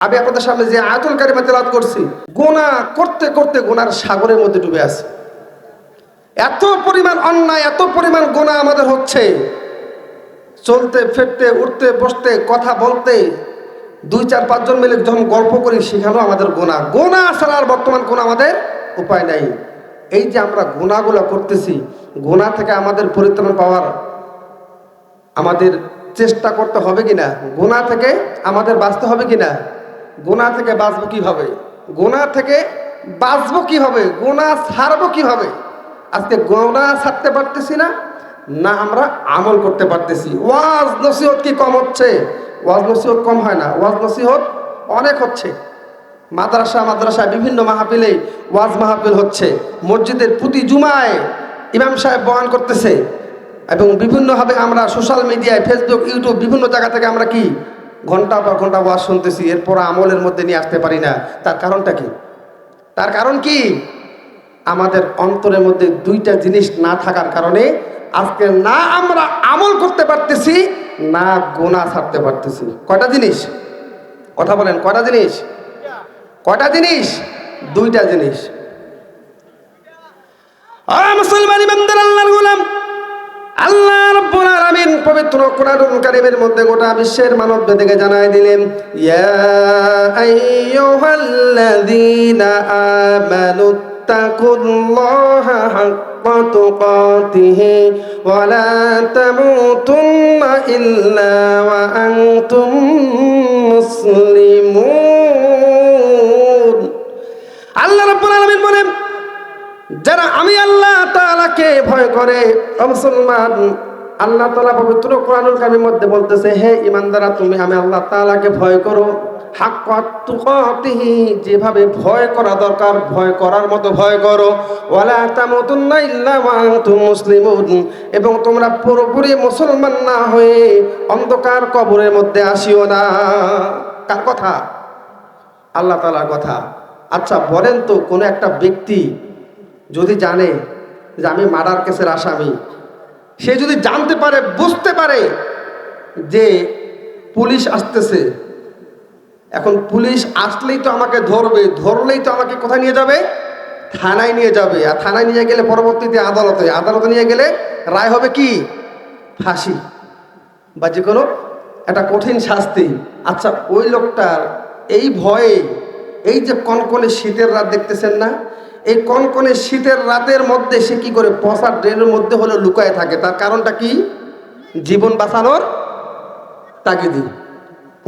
আমি আপনাদের সামনে যে আয়াতুল কারিমা তেলাওয়াত করছি, গুনাহ করতে করতে গুনার সাগরের মধ্যে ডুবে আছে। এত পরিমাণ অন্যায়, এত পরিমাণ গুনাহ আমাদের হচ্ছে, চলতে ফিরতে উঠতে বসতে কথা বলতে 2-4-5 জন মিলে যখন গল্প করি সেখানেও আমাদের গুনাহ ছাড়া আর বর্তমান কোনো আমাদের উপায় নাই। এই যে আমরা গুনাহগুলো করতেছি, গুনাহ থেকে আমাদের পরিত্রাণ পাওয়ার আমাদের চেষ্টা করতে হবে কিনা, গুনাহ থেকে আমাদের বাঁচতে হবে কিনা, গুনাহ থেকে বাঁচবো কিভাবে, গুনাহ থেকে বাঁচবো কিভাবে, গুনাহ ছাড়বো কিভাবে। আজকে গুনাহ ছাড়তে পারতেছি না, না আমরা আমল করতে পারতেছি। ওয়াজ নসিহত কি কম হচ্ছে? ওয়াজ নসিহত কম হয় না, ওয়াজ নসিহত অনেক হচ্ছে। মাদ্রাসায় বিভিন্ন মাহফিলে ওয়াজ মাহফিল হচ্ছে, মসজিদের প্রতি জুমায় ইমাম সাহেব বয়ান করতেছে, এবং বিভিন্নভাবে আমরা সোশ্যাল মিডিয়ায় ফেসবুক ইউটিউব বিভিন্ন জায়গা থেকে আমরা কি ঘন্টা পর ঘন্টা ওয়াজ শুনতেছি, এরপর আমলের মধ্যে নিয়ে আসতে পারি না। তার কারণটা কি? তার কারণ কি? আমাদের অন্তরের মধ্যে দুইটা জিনিস না থাকার কারণে আজকে না আমরা আমল করতে পারতেছি, না গুনাহ ছাড়তে পারতেছি। কয়টা জিনিস? কথা বলেন, কয়টা জিনিস? কয়টা জিনিস? দুইটা জিনিস। মুসলমান ইমানদার আল্লাহর গোলাম, আল্লাহ রাব্বুল আলামিন পবিত্র কোরআনুল কারীমের মধ্যে গোটা বিশ্বের মানব জাতিকে জানায় দিলেন, ইয়া আইয়ুহাল্লাযীনা আমানুত্তাকুল্লাহা হাক্কা তুকাতিহি ওয়া লা তামুতুন্না ইল্লা ওয়া আনতুম মুসলিমুন। আল্লাহ রাব্বুল আলামিন বলেন, যারা আমি আল্লাহ তাআলাকে ভয় করে, মুসলমান, আল্লাহ তাআলা পবিত্র কোরআনুল কারীমের মধ্যে বলতেছে, হে ঈমানদাররা, তুমি আমি আল্লাহ তাআলাকে ভয় করো, হাক্কা তুকাতিহি, যেভাবে ভয় করা দরকার ভয় করার মতো ভয় করো, ওয়ালা তামুতুন্না ইল্লা ওয়া আনতুম মুসলিমুন, এবং তোমরা পুরোপুরি মুসলমান না হয়ে অন্ধকার কবরের মধ্যে আসিও না। কার কথা? আল্লাহ তাআলার কথা। আচ্ছা বলেন তো, কোনো একটা ব্যক্তি যদি জানে যে আমি মার্ডার কেসের আসামি, সে যদি জানতে পারে, বুঝতে পারে যে পুলিশ আসতেছে, এখন পুলিশ আসলেই তো আমাকে ধরবে, ধরলেই তো আমাকে কোথায় নিয়ে যাবে? থানায় নিয়ে যাবে, আর থানায় নিয়ে গেলে পরবর্তীতে আদালতে, আদালতে নিয়ে গেলে রায় হবে কি? ফাঁসি বা যে কোনো একটা কঠিন শাস্তি। আচ্ছা ওই লোকটার এই ভয়ে, এই যে কনকনে শীতের রাত দেখতেছেন না, এই কনকনে শীতের রাতের মধ্যে সে কি করে পচা ড্রেনের মধ্যে হলে লুকায় থাকে? তার কারণটা কি? জীবন বাঁচানোর তাগিদে,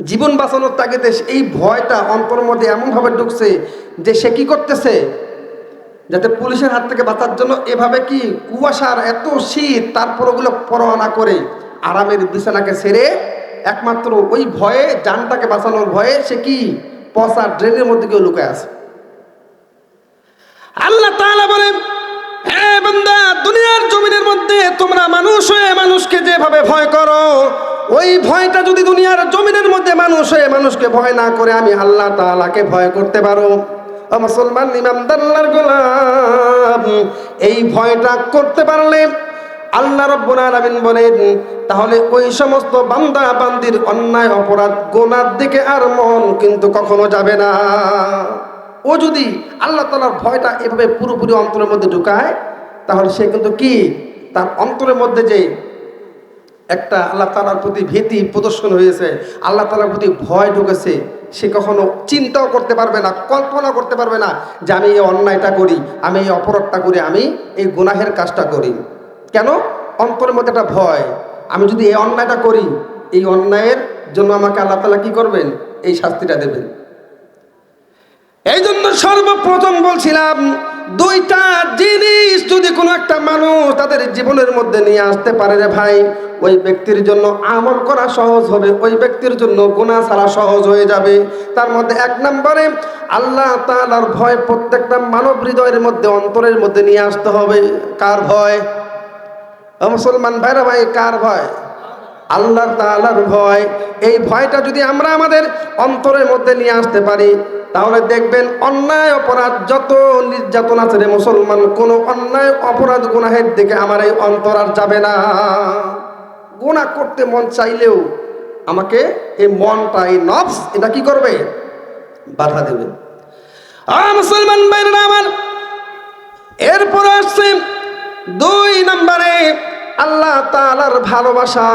জীবন বাঁচানোর তাগিদে এই ভয়টা অন্তরের মধ্যে এমনভাবে ঢুকছে যে সে কি করতেছে, যাতে পুলিশের হাত থেকে বাঁচার জন্য এভাবে কি কুয়াশার এত শীত, তারপর ওগুলো পরোয়া না করে আরামের বিছানাকে ছেড়ে একমাত্র ওই ভয়ে, জানটাকে বাঁচানোর ভয়ে সে কি পচা ড্রেনের মধ্যে কেউ লুকায় আছে। আল্লাহ তাআলা বলেন, হে বান্দা, দুনিয়ার জমিনের মধ্যে তোমরা মানুষ হয়ে মানুষকে যেভাবে ভয় করো, ওই ভয়টা যদি দুনিয়ার জমিনের মধ্যে মানুষ হয়ে মানুষকে ভয় না করে আমি আল্লাহ তাআলাকে ভয় করতে পারো, ও মুসলমান ইমানদার আল্লাহর গোলাম, এই ভয়টা করতে পারলে আল্লাহ রাব্বুল আলামিন বলেন, তাহলে ওই সমস্ত বান্দা বান্দির অন্যায় অপরাধ গুনার দিকে আর মন কিন্তু কখনো যাবে না। ও যদি আল্লাহ তাআলার ভয়টা এভাবে পুরোপুরি অন্তরের মধ্যে ঢুকায়, তাহলে সে কিন্তু কি তার অন্তরের মধ্যে যে একটা আল্লাহ তাআলার প্রতি ভীতি প্রদর্শন হয়েছে, আল্লাহ তাআলার প্রতি ভয় ঢুকেছে, সে কখনো চিন্তাও করতে পারবে না, কল্পনা করতে পারবে না যে আমি এই অন্যায়টা করি, আমি এই অপরাধটা করি, আমি এই গুনাহের কাজটা করি। কেন? অন্তরের মধ্যে একটা ভয়, আমি যদি এই অন্যায়টা করি, এই অন্যায়ের জন্য আমাকে আল্লাহ তাআলা কি করবেন? এই শাস্তিটা দেবেন। এই জন্য সর্বপ্রথম বলছিলাম, দুইটা জিনিস যদি কোনো একটা মানুষ তাদের জীবনের মধ্যে নিয়ে আসতে পারে রে ভাই, ওই ব্যক্তির জন্য আমল করা সহজ হবে, ওই ব্যক্তির জন্য গুনাহ ছাড়া সহজ হয়ে যাবে। তার মধ্যে এক নম্বরে আল্লাহ তাআলার ভয় প্রত্যেকটা মানব হৃদয়ের মধ্যে, অন্তরের মধ্যে নিয়ে আসতে হবে। কার ভয়? ও মুসলমান ভাইরা ভাই, কার ভয়? আল্লাহ তাআলার ভয়। এই ভয়টা যদি আমরা আমাদের অন্তরের মধ্যে নিয়ে আসতে পারি, তাহলে দেখবেন অন্যায় অপরাধ যত নির্যাতন আছে রে মুসলমান, কোনো অন্যায় অপরাধ গুনাহের দিকে আমার এই অন্তর আর যাবে না। গুনাহ করতে মন চাইলেও আমাকে এই মনটা, এই নফস, এটা কি করবে? বাধা দেবে। মুসলমান ভাইরা আমার, এরপর আসছে 2 নম্বরে আল্লাহ তাআলার ভালোবাসা।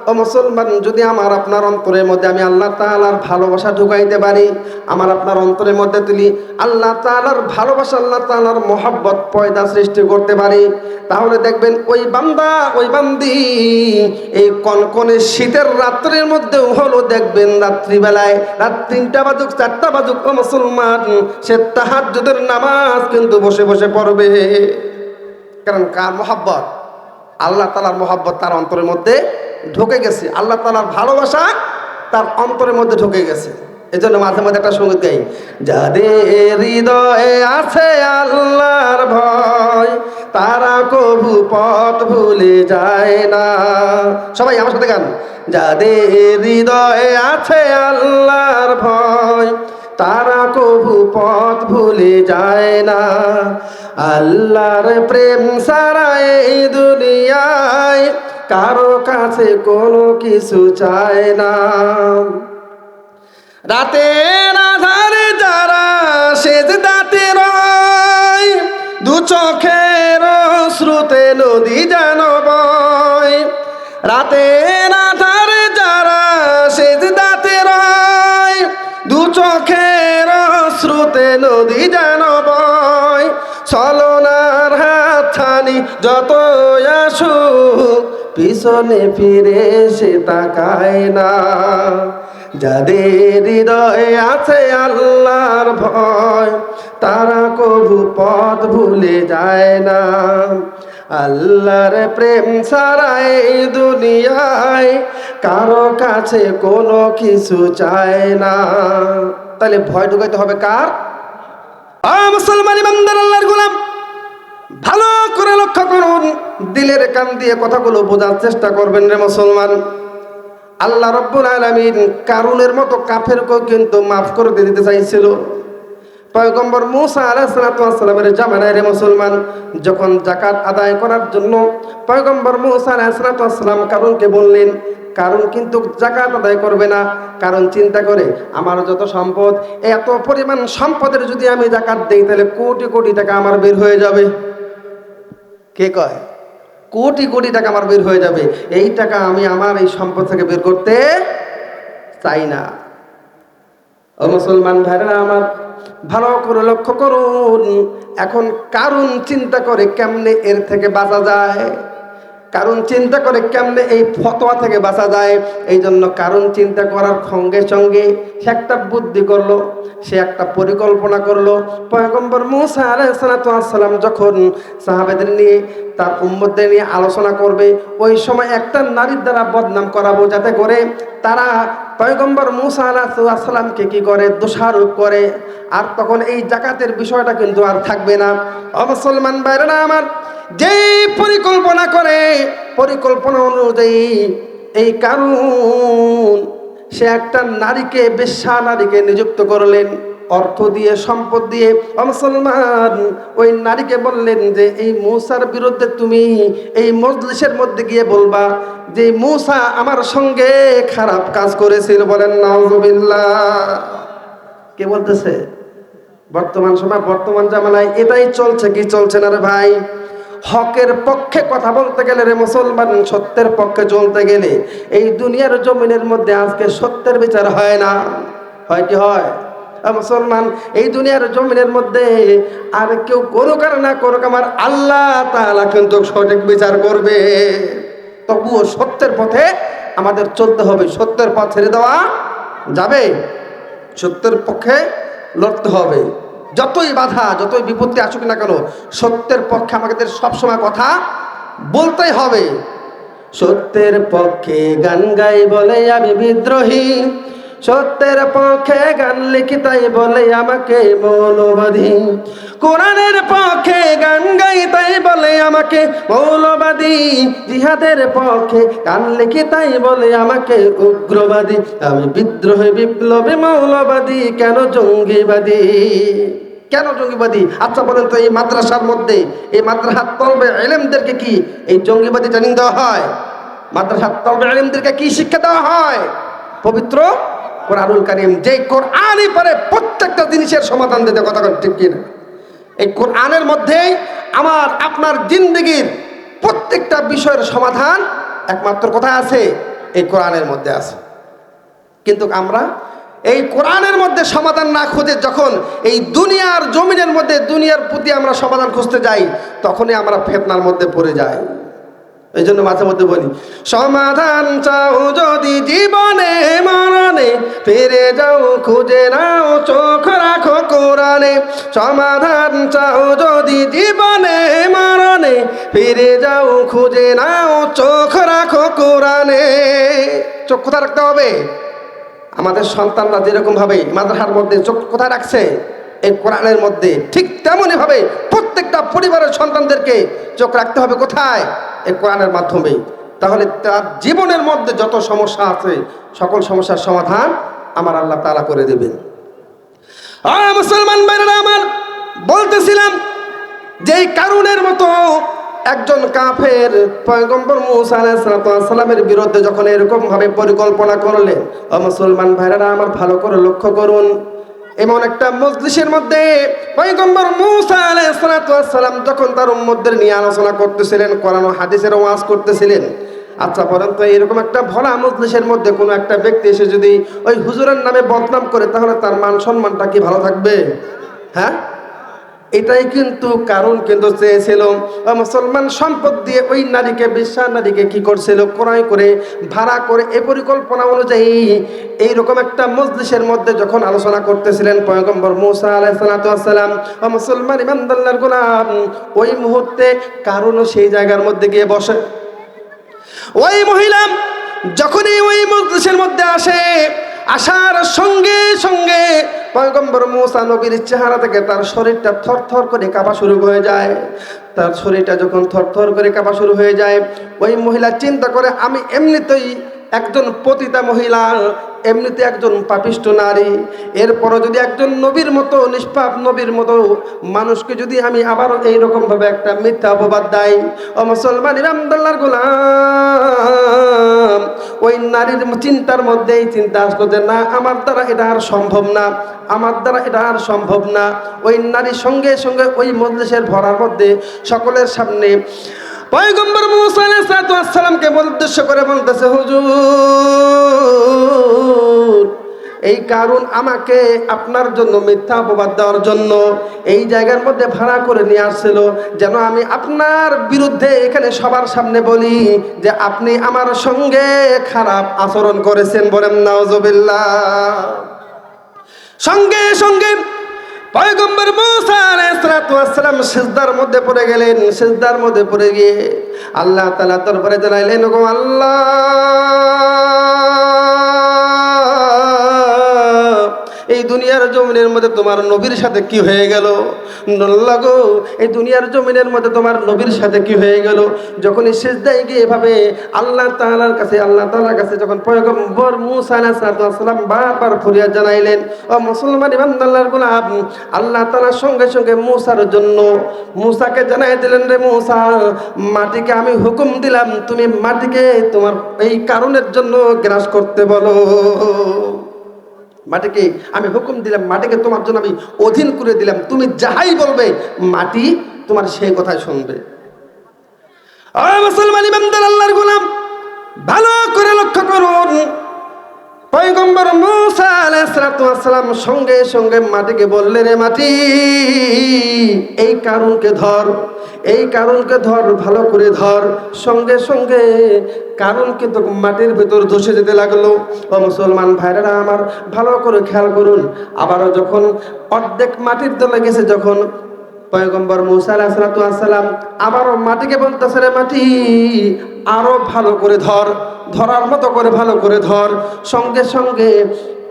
ও মুসলমান, যদি আমার আপনার অন্তরের মধ্যে আমি আল্লাহ তাআলার ভালোবাসা ঢুকাইতে পারি, আমার আপনার অন্তরের মধ্যে তুলি আল্লাহ তাআলার ভালোবাসা, আল্লাহ তাআলার মহব্বত পয়দা সৃষ্টি করতে পারি, তাহলে দেখবেন ওই বান্দা ওই বান্দি এই কনকনে শীতের রাত্রের মধ্যেও হলো দেখবেন রাত্রিবেলায়, রাত 3টা বাজুক 4টা বাজুক, ও মুসলমান, সে তাহাজ্জুদের নামাজ কিন্তু বসে বসে পড়বে। কারণ কার মহব্বত? আল্লাহ তাআলার মহব্বত তার অন্তরের মধ্যে ঢুকে গেছে, আল্লাহ তাআলার ভালোবাসা তার অন্তরের মধ্যে ঢুকে গেছে। এজন্য মাঝে মাঝে একটা সঙ্গীত গাই, যাদের হৃদয়ে আছে আল্লাহর ভয় তারা কবু পথ ভুলে যায় না। সবাই আমার সাথে গান, যাদের হৃদয়ে আছে আল্লাহর ভয় তারা কবু পথ ভুলে যায় না। আল্লাহর প্রেম ছাড়া এই দুনিয়ায় কারো কাছে কোনো কিছু চায় না। রাতের আধারে যারা সেজদাতে রয়, 2 চোখের শ্রুতে নদী যেন বয়। রাতের আধারে যারা সেজদাতে রয়, 2 চোখের শ্রুতে নদী যেন বয়। চলনার হাতছানি যত আসুক পিছনে ফিরে সে তাকায় না। যাদের হৃদয়ে আছে আল্লাহর ভয় তারা কবু পথ ভুলে যায় না। আল্লাহর প্রেম ছাড়া এই দুনিয়ায় কারো কাছে কোনো কিছু চায় না। তাহলে ভয় ঢুকাইতে হবে কার? মুসলমান ইমানদার আল্লাহর গোলাম, ভালো করে লক্ষ্য করুন, দিলের কান দিয়ে কথাগুলো বোঝার চেষ্টা করবেন রে মুসলমান। আল্লাহ রাব্বুল আলামিন কারুনের মতো কাফেরকেও কিন্তু মাফ করে দিতে চাইছিল। পয়গম্বর মূসা আলাইহিস সালামের জামানায় রে মুসলমান, যখন যাকাত আদায় করার জন্য পয়গম্বর মূসা আলাইহিস সালাম কারুনকে বললেন, কারণ কিন্তু যাকাত আদায় করবে না। কারণ চিন্তা করে, আমার যত সম্পদ, এত পরিমাণ সম্পদের যদি আমি যাকাত দেই তাহলে কোটি কোটি টাকা আমার বের হয়ে যাবে। কে কয়? কোটি কোটি টাকা আমার বের হয়ে যাবে, এই টাকা আমি আমার এই সম্পদ থেকে বের করতে চাই না। ও মুসলমান ভাইরা আমার, ভালো করে লক্ষ্য করুন। এখন কারণ চিন্তা করে কেমনে এর থেকে বাঁচা যায়, কারণ চিন্তা করে কেমনে এই ফতোয়া থেকে বাঁচা যায়। এই জন্য কারণ চিন্তা করার সঙ্গে সঙ্গে সে একটা বুদ্ধি করলো, সে একটা পরিকল্পনা করলো। পয়গম্বর মূসা আলাইহিস সালাম যখন সাহাবাদের নিয়ে, তার উম্মতদের নিয়ে আলোচনা করবে, ওই সময় একটা নারীর দ্বারা বদনাম করাবো, যাতে করে তারা পয়গম্বর মূসা আলাইহিস সালামকে কি করে, দোষারোপ করে। আর তখন এই যাকাতের বিষয়টা কিন্তু আর থাকবে না। ও মুসলমান ভাইরা আমার, যেই পরিকল্পনা করে, পরিকল্পনা অনুযায়ী এই কারণ সে একটা নারীকে, বেশ্যা নারীকে নিযুক্ত করলেন অর্থ দিয়ে, সম্পদ দিয়ে। মুসলমান, ওই নারীকে বললেন যে এই মূসার বিরুদ্ধে তুমি এই মজলিসের মধ্যে গিয়ে বলবা যে মূসা আমার সঙ্গে খারাপ কাজ করেছিল। বলেন নাউজুবিল্লাহ। কে বলতেছে? বর্তমান সময়, বর্তমান জামানায় এটাই চলছে কি চলছে না রে ভাই? হকের পক্ষে কথা বলতে গেলে রে মুসলমান, সত্যের পক্ষে চলতে গেলে এই দুনিয়ার জমিনের মধ্যে আজকে সত্যের বিচার হয় না। হয় কি হয়? মুসলমান, এই দুনিয়ার জমিনের মধ্যে আর কেউ করুক আর না করুক, আমার আল্লাহ তাআলা কিন্তু সঠিক বিচার করবে। তবুও সত্যের পথে আমাদের চলতে হবে। সত্যের পথ ছেড়ে দেওয়া যাবে, সত্যের পক্ষে লড়তে হবে। যতই বাধা, যতই বিপত্তি আসুক না কেন, সত্যের পক্ষে আমাদের সবসময় কথা বলতেই হবে। সত্যের পক্ষে গান গাই বলে আমি বিদ্রোহী, সত্যের পক্ষে গান লিখি তাই বলে আমাকে মৌলবাদী। কোরআনের পক্ষে গান গাই তাই বলে আমাকে মৌলবাদী। জিহাদের পক্ষে গান লিখি তাই বলে আমাকে উগ্রবাদী। আমি বিদ্রোহী, বিপ্লবী, মৌলবাদী, কেন জঙ্গিবাদী? কেন জঙ্গিবাদী? আচ্ছা বলেন তো, এই মাদ্রাসার মধ্যে, এই মাদ্রাসার তলবে ইলমদেরকে কি এই জঙ্গিবাদী ট্রেনিং দেওয়া হয়? মাদ্রাসার তলবে ইলমদেরকে কি শিক্ষা দেওয়া হয়? পবিত্র কোরআনুল কারীম, যেই কোরআনই পারে প্রত্যেকটা জিনিসের সমাধান দিতে, কথা ঠিক কিনা? এই কোরআনের মধ্যেই আমার আপনার জিন্দেগির প্রত্যেকটা বিষয়ের সমাধান একমাত্র কোথায় আছে? এই কোরআনের মধ্যে আছে। কিন্তু আমরা এই কোরআনের মধ্যে সমাধান না খুঁজে যখন এই দুনিয়ার জমিনের মধ্যে দুনিয়ার প্রতি আমরা সমাধান খুঁজতে যাই, তখনই আমরা ফিতনার মধ্যে পড়ে যাই। এই জন্য মাঝে মধ্যে বলি, সমাধান চাও যদি জীবনে মরণে, ফিরে যাও খুঁজে নাও চোখ রাখো কোরআনে। সমাধান চাও যদি জীবনে মরণে, ফিরে যাও খুঁজে নাও চোখ রাখো কোরআনে। চোখ কোথায় রাখতে হবে? আমাদের সন্তানরা যেরকম ভাবে মাদ্রাসার মধ্যে চোখ কোথায় রাখছে? এই কোরআনের মধ্যে। ঠিক তেমনই ভাবে প্রত্যেকটা পরিবারের সন্তানদেরকে চোখ রাখতে হবে কোথায়? এই কোরআনের মাধ্যমে। তাহলে তার জীবনের মধ্যে যত সমস্যা আছে সকল সমস্যার সমাধান আমার আল্লাহ তাআলা করে দেবেন। মুসলমান ভাইরা আমার, বলতেছিলাম যেই কারুনের মতো একজন কাফের পয়গম্বর মূসা আলাইহিস সালামের বিরুদ্ধে যখন এরকম ভাবে পরিকল্পনা করলেন, মুসলমান ভাইরা আমার ভালো করে লক্ষ্য করুন। এমন একটা মজলিসের মধ্যে পয়গম্বর মূসা আলাইহিস সালাম যখন তার উম্মতদের নিয়ে আলোচনা করতেছিলেন, কোরআন ও হাদিসের ওয়াজ করতেছিলেন। আচ্ছা বলেন তো, এরকম একটা ভরা মজলিসের মধ্যে কোনো একটা ব্যক্তি এসে যদি ওই হুজুরের নামে বদনাম করে, তাহলে তার মান সম্মানটা কি ভালো থাকবে? হ্যাঁ, এটাই কিন্তু কারণ কিন্তু চেয়েছিল মুসলমান সম্পদ দিয়ে ওই নারীকে, বিশ্বাস নারীকে কি করছিল, ক্রয় করে ভাড়া করে এই পরিকল্পনা অনুযায়ী এইরকম একটা মজলিসের মধ্যে যখন আলোচনা করতেছিলেন পয়গম্বর মূসা আলাইহিস সালাম, মুসলমান ইমানদার গোলাম, ওই মুহূর্তে কারণ সেই জায়গার মধ্যে গিয়ে বসে। ওই মহিলা যখনই ওই মজলিসের মধ্যে আসে, আসার সঙ্গে সঙ্গে পয়গম্বর মূসা নবীর চেহারা থেকে তার শরীরটা থরথর করে কাঁপা শুরু হয়ে যায়। তার শরীরটা যখন থরথর করে কাঁপা শুরু হয়ে যায়, ওই মহিলা চিন্তা করে, আমি এমনিতেই একজন পতিতা মহিলা, এমনিতে একজন পাপিষ্ট নারী, এরপরও যদি একজন নবীর মতো, নিষ্পাপ নবীর মতো মানুষকে যদি আমি আবারও এইরকম ভাবে একটা মিথ্যা অপবাদ দেয়, ও মুসলমান ইমানদার গোলাম, ওই নারীর চিন্তার মধ্যে এই চিন্তা আসলো যে না, আমার দ্বারা এটা আর সম্ভব না, আমার দ্বারা এটা আর সম্ভব না। ওই নারীর সঙ্গে সঙ্গে ওই মজলিসের ভরার মধ্যে সকলের সামনে পয়গম্বর মূসা আলাইহিস সালামকে উদ্দেশ্য করে বলতেছে, হুজুর, এই কারণ আমাকে আপনার জন্য মিথ্যা অপবাদ দেওয়ার জন্য এই জায়গার মধ্যে ভাড়া করে নিয়ে আসছিল, যেন আমি আপনার বিরুদ্ধে এখানে সবার সামনে বলি যে আপনি আমার সঙ্গে খারাপ আচরণ করেছেন। বলেন নাউজুবিল্লাহ। সঙ্গে সঙ্গে পয়গম্বর মূসা আলাইহিস সালাম সিজদার মধ্যে পড়ে গেলেন। সিজদার মধ্যে পড়ে গিয়ে আল্লাহ তাআলা দরবারে জানাইলেন, ওগো আল্লাহ, এই দুনিয়ার জমিনের মধ্যে তোমার নবীর সাথে কি হয়ে গেল? আল্লাহ গো, এই দুনিয়ার জমিনের মধ্যে তোমার নবীর সাথে কি হয়ে গেল? যখন এই সিজদায় গিয়ে এভাবে আল্লাহ তাআলার কাছে যখন পয়গম্বর মূসা আলাইহিস সালাম বারবার ফরিয়াদ জানাইলেন, ও মুসলমান ইমানদার গোলাম, আল্লাহ তাআলার সঙ্গে সঙ্গে মূসার জন্য মূসাকে জানাই দিলেন, রে মূসা, মাটিকে আমি হুকুম দিলাম, তুমি মাটিকে তোমার এই কারণের জন্য গ্রাস করতে বলো। মাটিকে আমি হুকুম দিলাম, মাটিকে তোমার জন্য আমি অধীন করে দিলাম, তুমি যাহাই বলবে মাটি তোমার সেই কথাই শুনবে। ও মুসলমান ইমানদার আল্লাহর গোলাম, ভালো করে লক্ষ্য করুন, পয়গম্বর মূসা আলাইহিস সালাম সঙ্গে সঙ্গে মাটিকে বললেন, রে মাটি, এই কারণকে ধর, এই কারণকে ধর, ভালো করে ধর। সঙ্গে সঙ্গে কারণ কিন্তু মাটির ভেতর ধসে যেতে লাগলো। ও মুসলমান ভাইরা আমার, ভালো করে খেয়াল করুন, আবারও যখন অর্ধেক মাটির তলে গেছে, যখন পয়গম্বর মূসা আলাইহিস সালাম আবারও মাটিকে বলতেছে, রে মাটি, আরো ভালো করে ধর, ধরার মতো করে ভালো করে ধর। সঙ্গে সঙ্গে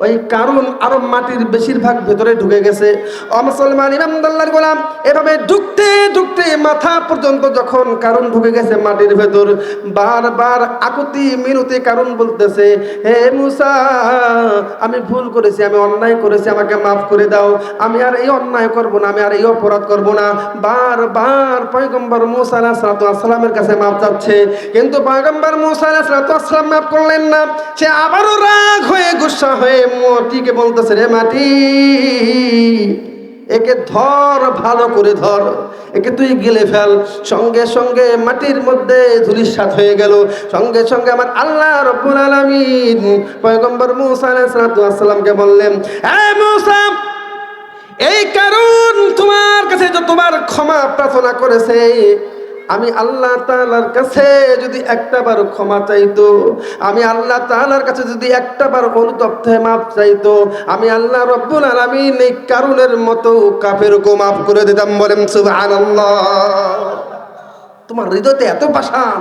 ওই কারণ আরো মাটির বেশিরভাগ ভেতরে ঢুকে গেছে। ও মুসলমান ইমানদার গোলাম, এভাবে ঢুকতে ঢুকতে মাথা পর্যন্ত যখন কারণ ঢুকে গেছে মাটির ভেতর, বারবার আকুতি মিনতি কারণ বলতেছে, হে মূসা, আমি ভুল করেছি, আমি অন্যায় করেছি, আমাকে মাফ করে দাও, আমি আর এই অন্যায় করব না, আমি আর এই অপরাধ করব না। বারবার পয়গম্বর মূসা আলাইহিস সালামের কাছে মাফ চাচ্ছে, কিন্তু পয়গম্বর মূসা আলাইহিস সালাম মাফ করলেন না। সে আবারও রাগ হয়ে গুসা হয়ে মাটিকে বলতেছে, রে মাটি, একে ধর, ভালো করে ধর, একে তুই গিলে ফেল। সঙ্গে সঙ্গে মাটির মধ্যে ধূলিসাৎ হয়ে গেল। সঙ্গে সঙ্গে আমার আল্লাহ রাব্বুল আলামিন পয়গম্বর মূসা আলাইহিস সালামকে বললেন, হে মূসা, এই কারণ তোমার কাছে যতবার ক্ষমা প্রার্থনা করেছে, আমি আল্লাহ তাআলার কাছে যদি একটাবার ক্ষমা চাইতো, আমি আল্লাহ তাআলার কাছে যদি একটাবার অনুতপ্ত হয়ে মাফ চাইতো, আমি আল্লাহ রাব্বুল আলামিন এই কারণের মতো কাফেরকে মাফ করে দিতাম। বলেন সুবহানাল্লাহ। তোমার হৃদয়তে এত পাষাণ,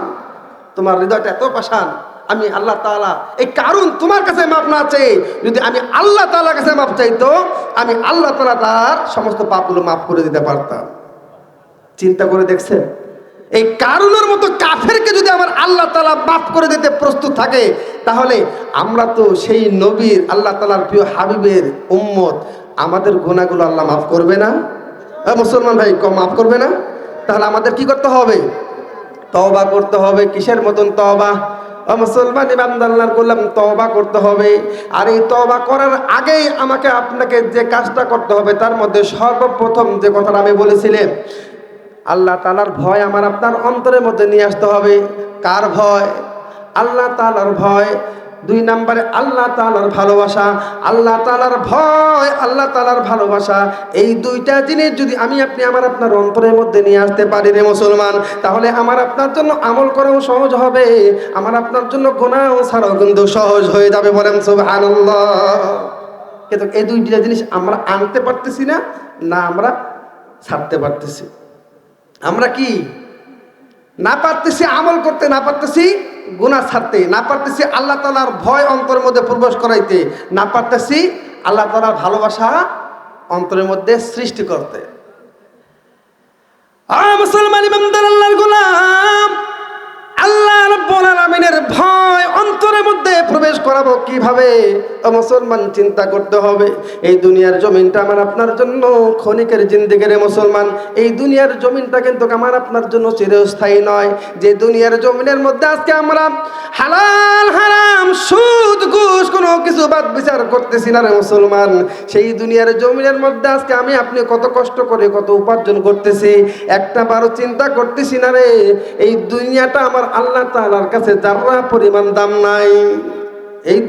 তোমার হৃদয়টা এত পাষাণ, আমি আল্লাহ তাআলা এই কারণ তোমার কাছে মাফ না চেয়ে যদি আমি আল্লাহ তাআলার কাছে মাফ চাইতো, আমি আল্লাহ তাআলা তার সমস্ত পাপগুলো মাফ করে দিতে পারতাম। চিন্তা করে দেখছেন, এই কারুনের মতো কাফেরকে যদি আমার আল্লাহ তাআলা মাফ করে দিতে প্রস্তুত থাকে, তাহলে আমরা তো সেই নবীর, আল্লাহ তাআলার প্রিয় হাবিবের উম্মত, আমাদের গুনাহগুলো আল্লাহ মাফ করবে না? মুসলমান ভাই, মাফ করবে না? তাহলে আমাদের কি করতে হবে? তওবা করতে হবে। কিসের মতন তওবা? মুসলমান ইমানদার করলাম, তওবা করতে হবে। আর এই তওবা করার আগেই আমাকে আপনাকে যে কাজটা করতে হবে, তার মধ্যে সর্বপ্রথম যে কথাটা আমি বলেছিলাম, আল্লাহ তাআলার ভয় আমার আপনার অন্তরের মধ্যে নিয়ে আসতে হবে। কার ভয়? আল্লাহ তাআলার ভয়। 2 নম্বরে আল্লাহ তাআলার ভালোবাসা। আল্লাহ তাআলার ভয়, আল্লাহ তাআলার ভালোবাসা, এই 2টা জিনিস যদি আমি আপনি আমার আপনার অন্তরের মধ্যে নিয়ে আসতে পারি রে মুসলমান, তাহলে আমার আপনার জন্য আমল করাও সহজ হবে, আমার আপনার জন্য গুনাহ ছাড়াও কিন্তু সহজ হয়ে যাবে। বলেন সুবহানাল্লাহ। কিন্তু এই 2টা জিনিস আমরা আনতে পারতেছি না, না আমরা ছাড়তে পারতেছি। আমরা কি না পারতেছি? আমল করতে না পারতেছি, গুনাহ ছাড়তে না পারতেছি, আল্লাহ তাআলার ভয় অন্তরের মধ্যে প্রবেশ করাইতে না পারতেছি, আল্লাহ তাআলার ভালোবাসা অন্তরের মধ্যে সৃষ্টি করতে। মুসলমান ইমানদার আল্লাহর গোলাম, আল্লাহ রাব্বুল আলামিনের ভয় অন্তরের মধ্যে প্রবেশ করাবো কিভাবে? মুসলমান চিন্তা করতে হবে। এই দুনিয়ার জমিনটা আমার আপনার জন্য ক্ষণিকের জিন্দেগি রে মুসলমান। এই দুনিয়ার জমিনটা কিন্তু আমার আপনার জন্য চিরস্থায়ী নয়। যে দুনিয়ার জমিনের মধ্যে আজকে আমরা হালাল হারাম সুদ ঘুষ কোনো কিছু বাদ বিচার করতেছি না রে মুসলমান, সেই দুনিয়ার জমিনের মধ্যে আজকে আমি আপনি কত কষ্ট করে কত উপার্জন করতেছি, একটা বারো চিন্তা করতেছি না রে, এই দুনিয়াটা আমার আল্লাহ তাআলার কাছে যারা পরিমাণ দাম নাই। এই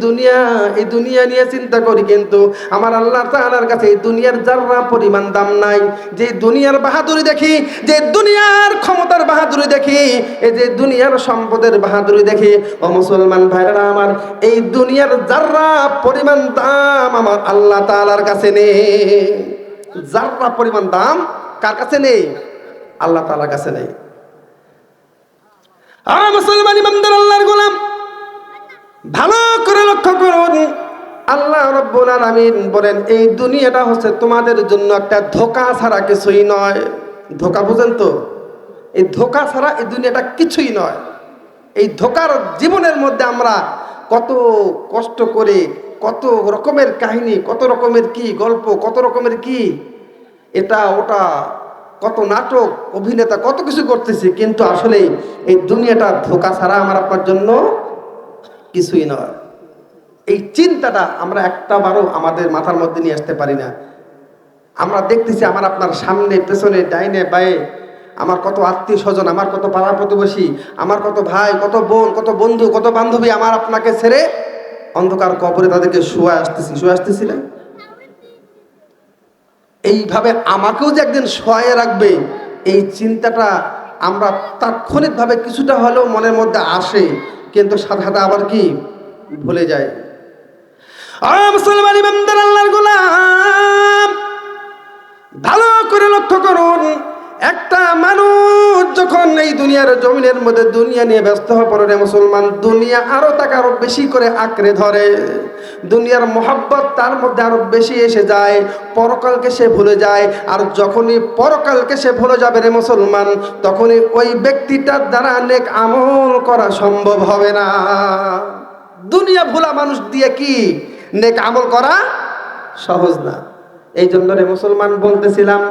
দুনিয়া নিয়ে চিন্তা করি, কিন্তু আমার আল্লাহ তাআলার কাছে এই দুনিয়ার যারা পরিমাণ দাম নাই। যে দুনিয়ার বাহাদুরি দেখি, যে দুনিয়ার ক্ষমতার বাহাদুরি দেখি, এই যে দুনিয়ার সম্পদের বাহাদুরি দেখি, ও মুসলমান ভাইরা আমার, এই দুনিয়ার যারা পরিমাণ দাম আমার আল্লাহ তাআলার কাছে নেই। যারা পরিমাণ দাম কার কাছে নেই? আল্লাহ তাআলার কাছে নেই। মুসলমান ইমানদার আল্লাহর গোলাম, ভালো করে লক্ষ্য করুন, আল্লাহ রাব্বুল আলামিন বলেন এই দুনিয়াটা হচ্ছে তোমাদের জন্য একটা ধোঁকা ছাড়া কিছুই নয়। ধোঁকা বুঝেন তো? এই ধোঁকা ছাড়া এই দুনিয়াটা কিছুই নয়। এই ধোঁকার জীবনের মধ্যে আমরা কত কষ্ট করে, কত রকমের কাহিনী, কত রকমের কি গল্প, কত রকমের কি এটা ওটা, কত নাটক, অভিনেতা, কত কিছু করতেছি, কিন্তু আসলে এই দুনিয়াটা ধোঁকা ছাড়া আমার আপনার জন্য কিছুই নয়। এই চিন্তাটা আমরা একটা বারও আমাদের মাথার মধ্যে নিয়ে আসতে পারি না। আমরা দেখতেছি আমার আপনার সামনে পেছনে ডাইনে বায়ে আমার কত আত্মীয় স্বজন, আমার কত পাড়া প্রতিবেশী, আমার কত ভাই, কত বোন, কত বন্ধু, কত বান্ধবী আমার আপনাকে ছেড়ে অন্ধকার কবরে তাদেরকে শুয়ে আসতেছি না? এইভাবে আমাকেও যে একদিন শোয়ায়ে রাখবে, এই চিন্তাটা আমরা তাৎক্ষণিকভাবে কিছুটা হলেও মনের মধ্যে আসে, কিন্তু সাথে সাথে আবার কি ভুলে যায়। মুসলমান ইমানদার আল্লাহর গোলাম, ভালো করে লক্ষ্য করুন, একটা মানুষ যখন এই দুনিয়ার জমিনের মধ্যে দুনিয়া নিয়ে ব্যস্ত হয়ে পড়ে মুসলমান, দুনিয়া আরো তাকে আরো বেশি করে আঁকড়ে ধরে, দুনিয়ার মহব্বত তার মধ্যে আরো বেশি এসে যায়, পরকালকে সে ভুলে যায়। আর যখনই পরকালকে সে ভুলে যাবে রে মুসলমান, তখনই ওই ব্যক্তিটার দ্বারা নেক আমল করা সম্ভব হবে না। দুনিয়া ভোলা মানুষ দিয়ে কি নেক আমল করা সহজ না। এই জন্য রে মুসলমান বলতেছিলাম,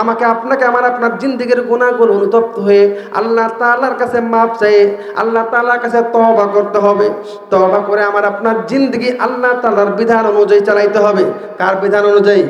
আমাকে আপনাকে আমার আপনার জিন্দেগির গুনাহগুলো অনুতপ্ত হয়ে আল্লাহ তাআলার কাছে মাপ চাই, আল্লাহ তাআলার কাছে তওবা করতে হবে। তওবা করে আমার আপনার জিন্দেগি আল্লাহ তাআলার বিধান অনুযায়ী চালাইতে হবে। কার বিধান অনুযায়ী?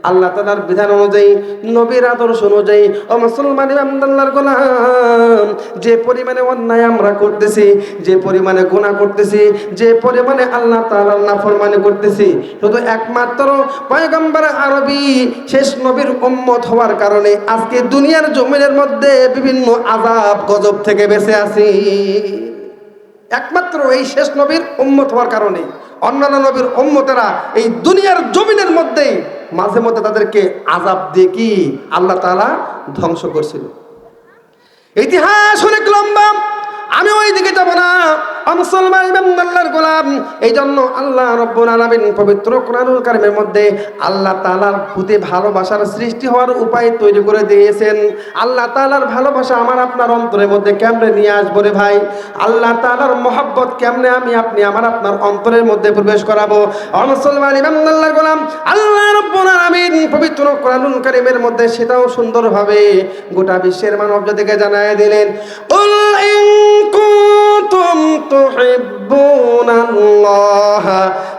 আল্লাহ তাআলার বিধান অনুযায়ী, নবীর আদর্শ অনুযায়ী। ও মুসলমান আল্লাহর গোলাম, যে পরিমাণে অন্যায় আমরা করতেছি, যে পরিমাণে গুনাহ করতেছি, যে পরিমাণে আল্লাহ তাআলার নাফরমানি করতেছি, শুধু একমাত্র পয়গম্বর আরবী শেষ নবীর উম্মত হওয়ার কারণে আজকে দুনিয়ার জমিনের মধ্যে বিভিন্ন আযাব গজব থেকে বেঁচে আছি। একমাত্র এই শেষ নবীর উম্মত হওয়ার কারণে। অন্যান্য নবীর উম্মতেরা এই দুনিয়ার জমিনের মধ্যে মাঝে মধ্যে তাদেরকে আযাব দিয়ে কি আল্লাহ তাআলা ধ্বংস করছিল। ইতিহাস অনেক লম্বা, আমি ওই দিকে যাব না। মুসলমান আল্লাহর গোলাম, এই জন্য আল্লাহ রাব্বুল আলামিন পবিত্র কোরআনুল কারীমের মধ্যে আল্লাহ তাআলার প্রতি ভালোবাসার সৃষ্টি হওয়ার উপায় তৈরি করে দিয়েছেন। আল্লাহ তাআলার ভালোবাসা আমার আপনার অন্তরের মধ্যে কেমনে নিয়ে আসবো রে ভাই? আল্লাহ তাআলার মহব্বত কেমনে আমি আপনি আমার আপনার অন্তরের মধ্যে প্রবেশ করাবো? মুসলমান আল্লাহর গোলাম, আল্লাহ রাব্বুল আলামিন পবিত্র কোরআনুল কারীমের মধ্যে সেটাও সুন্দরভাবে গোটা বিশ্বের মানব জাতিকে জানায় দিলেন। উল ইন কুনতুম তুহিব্বুনাল্লাহা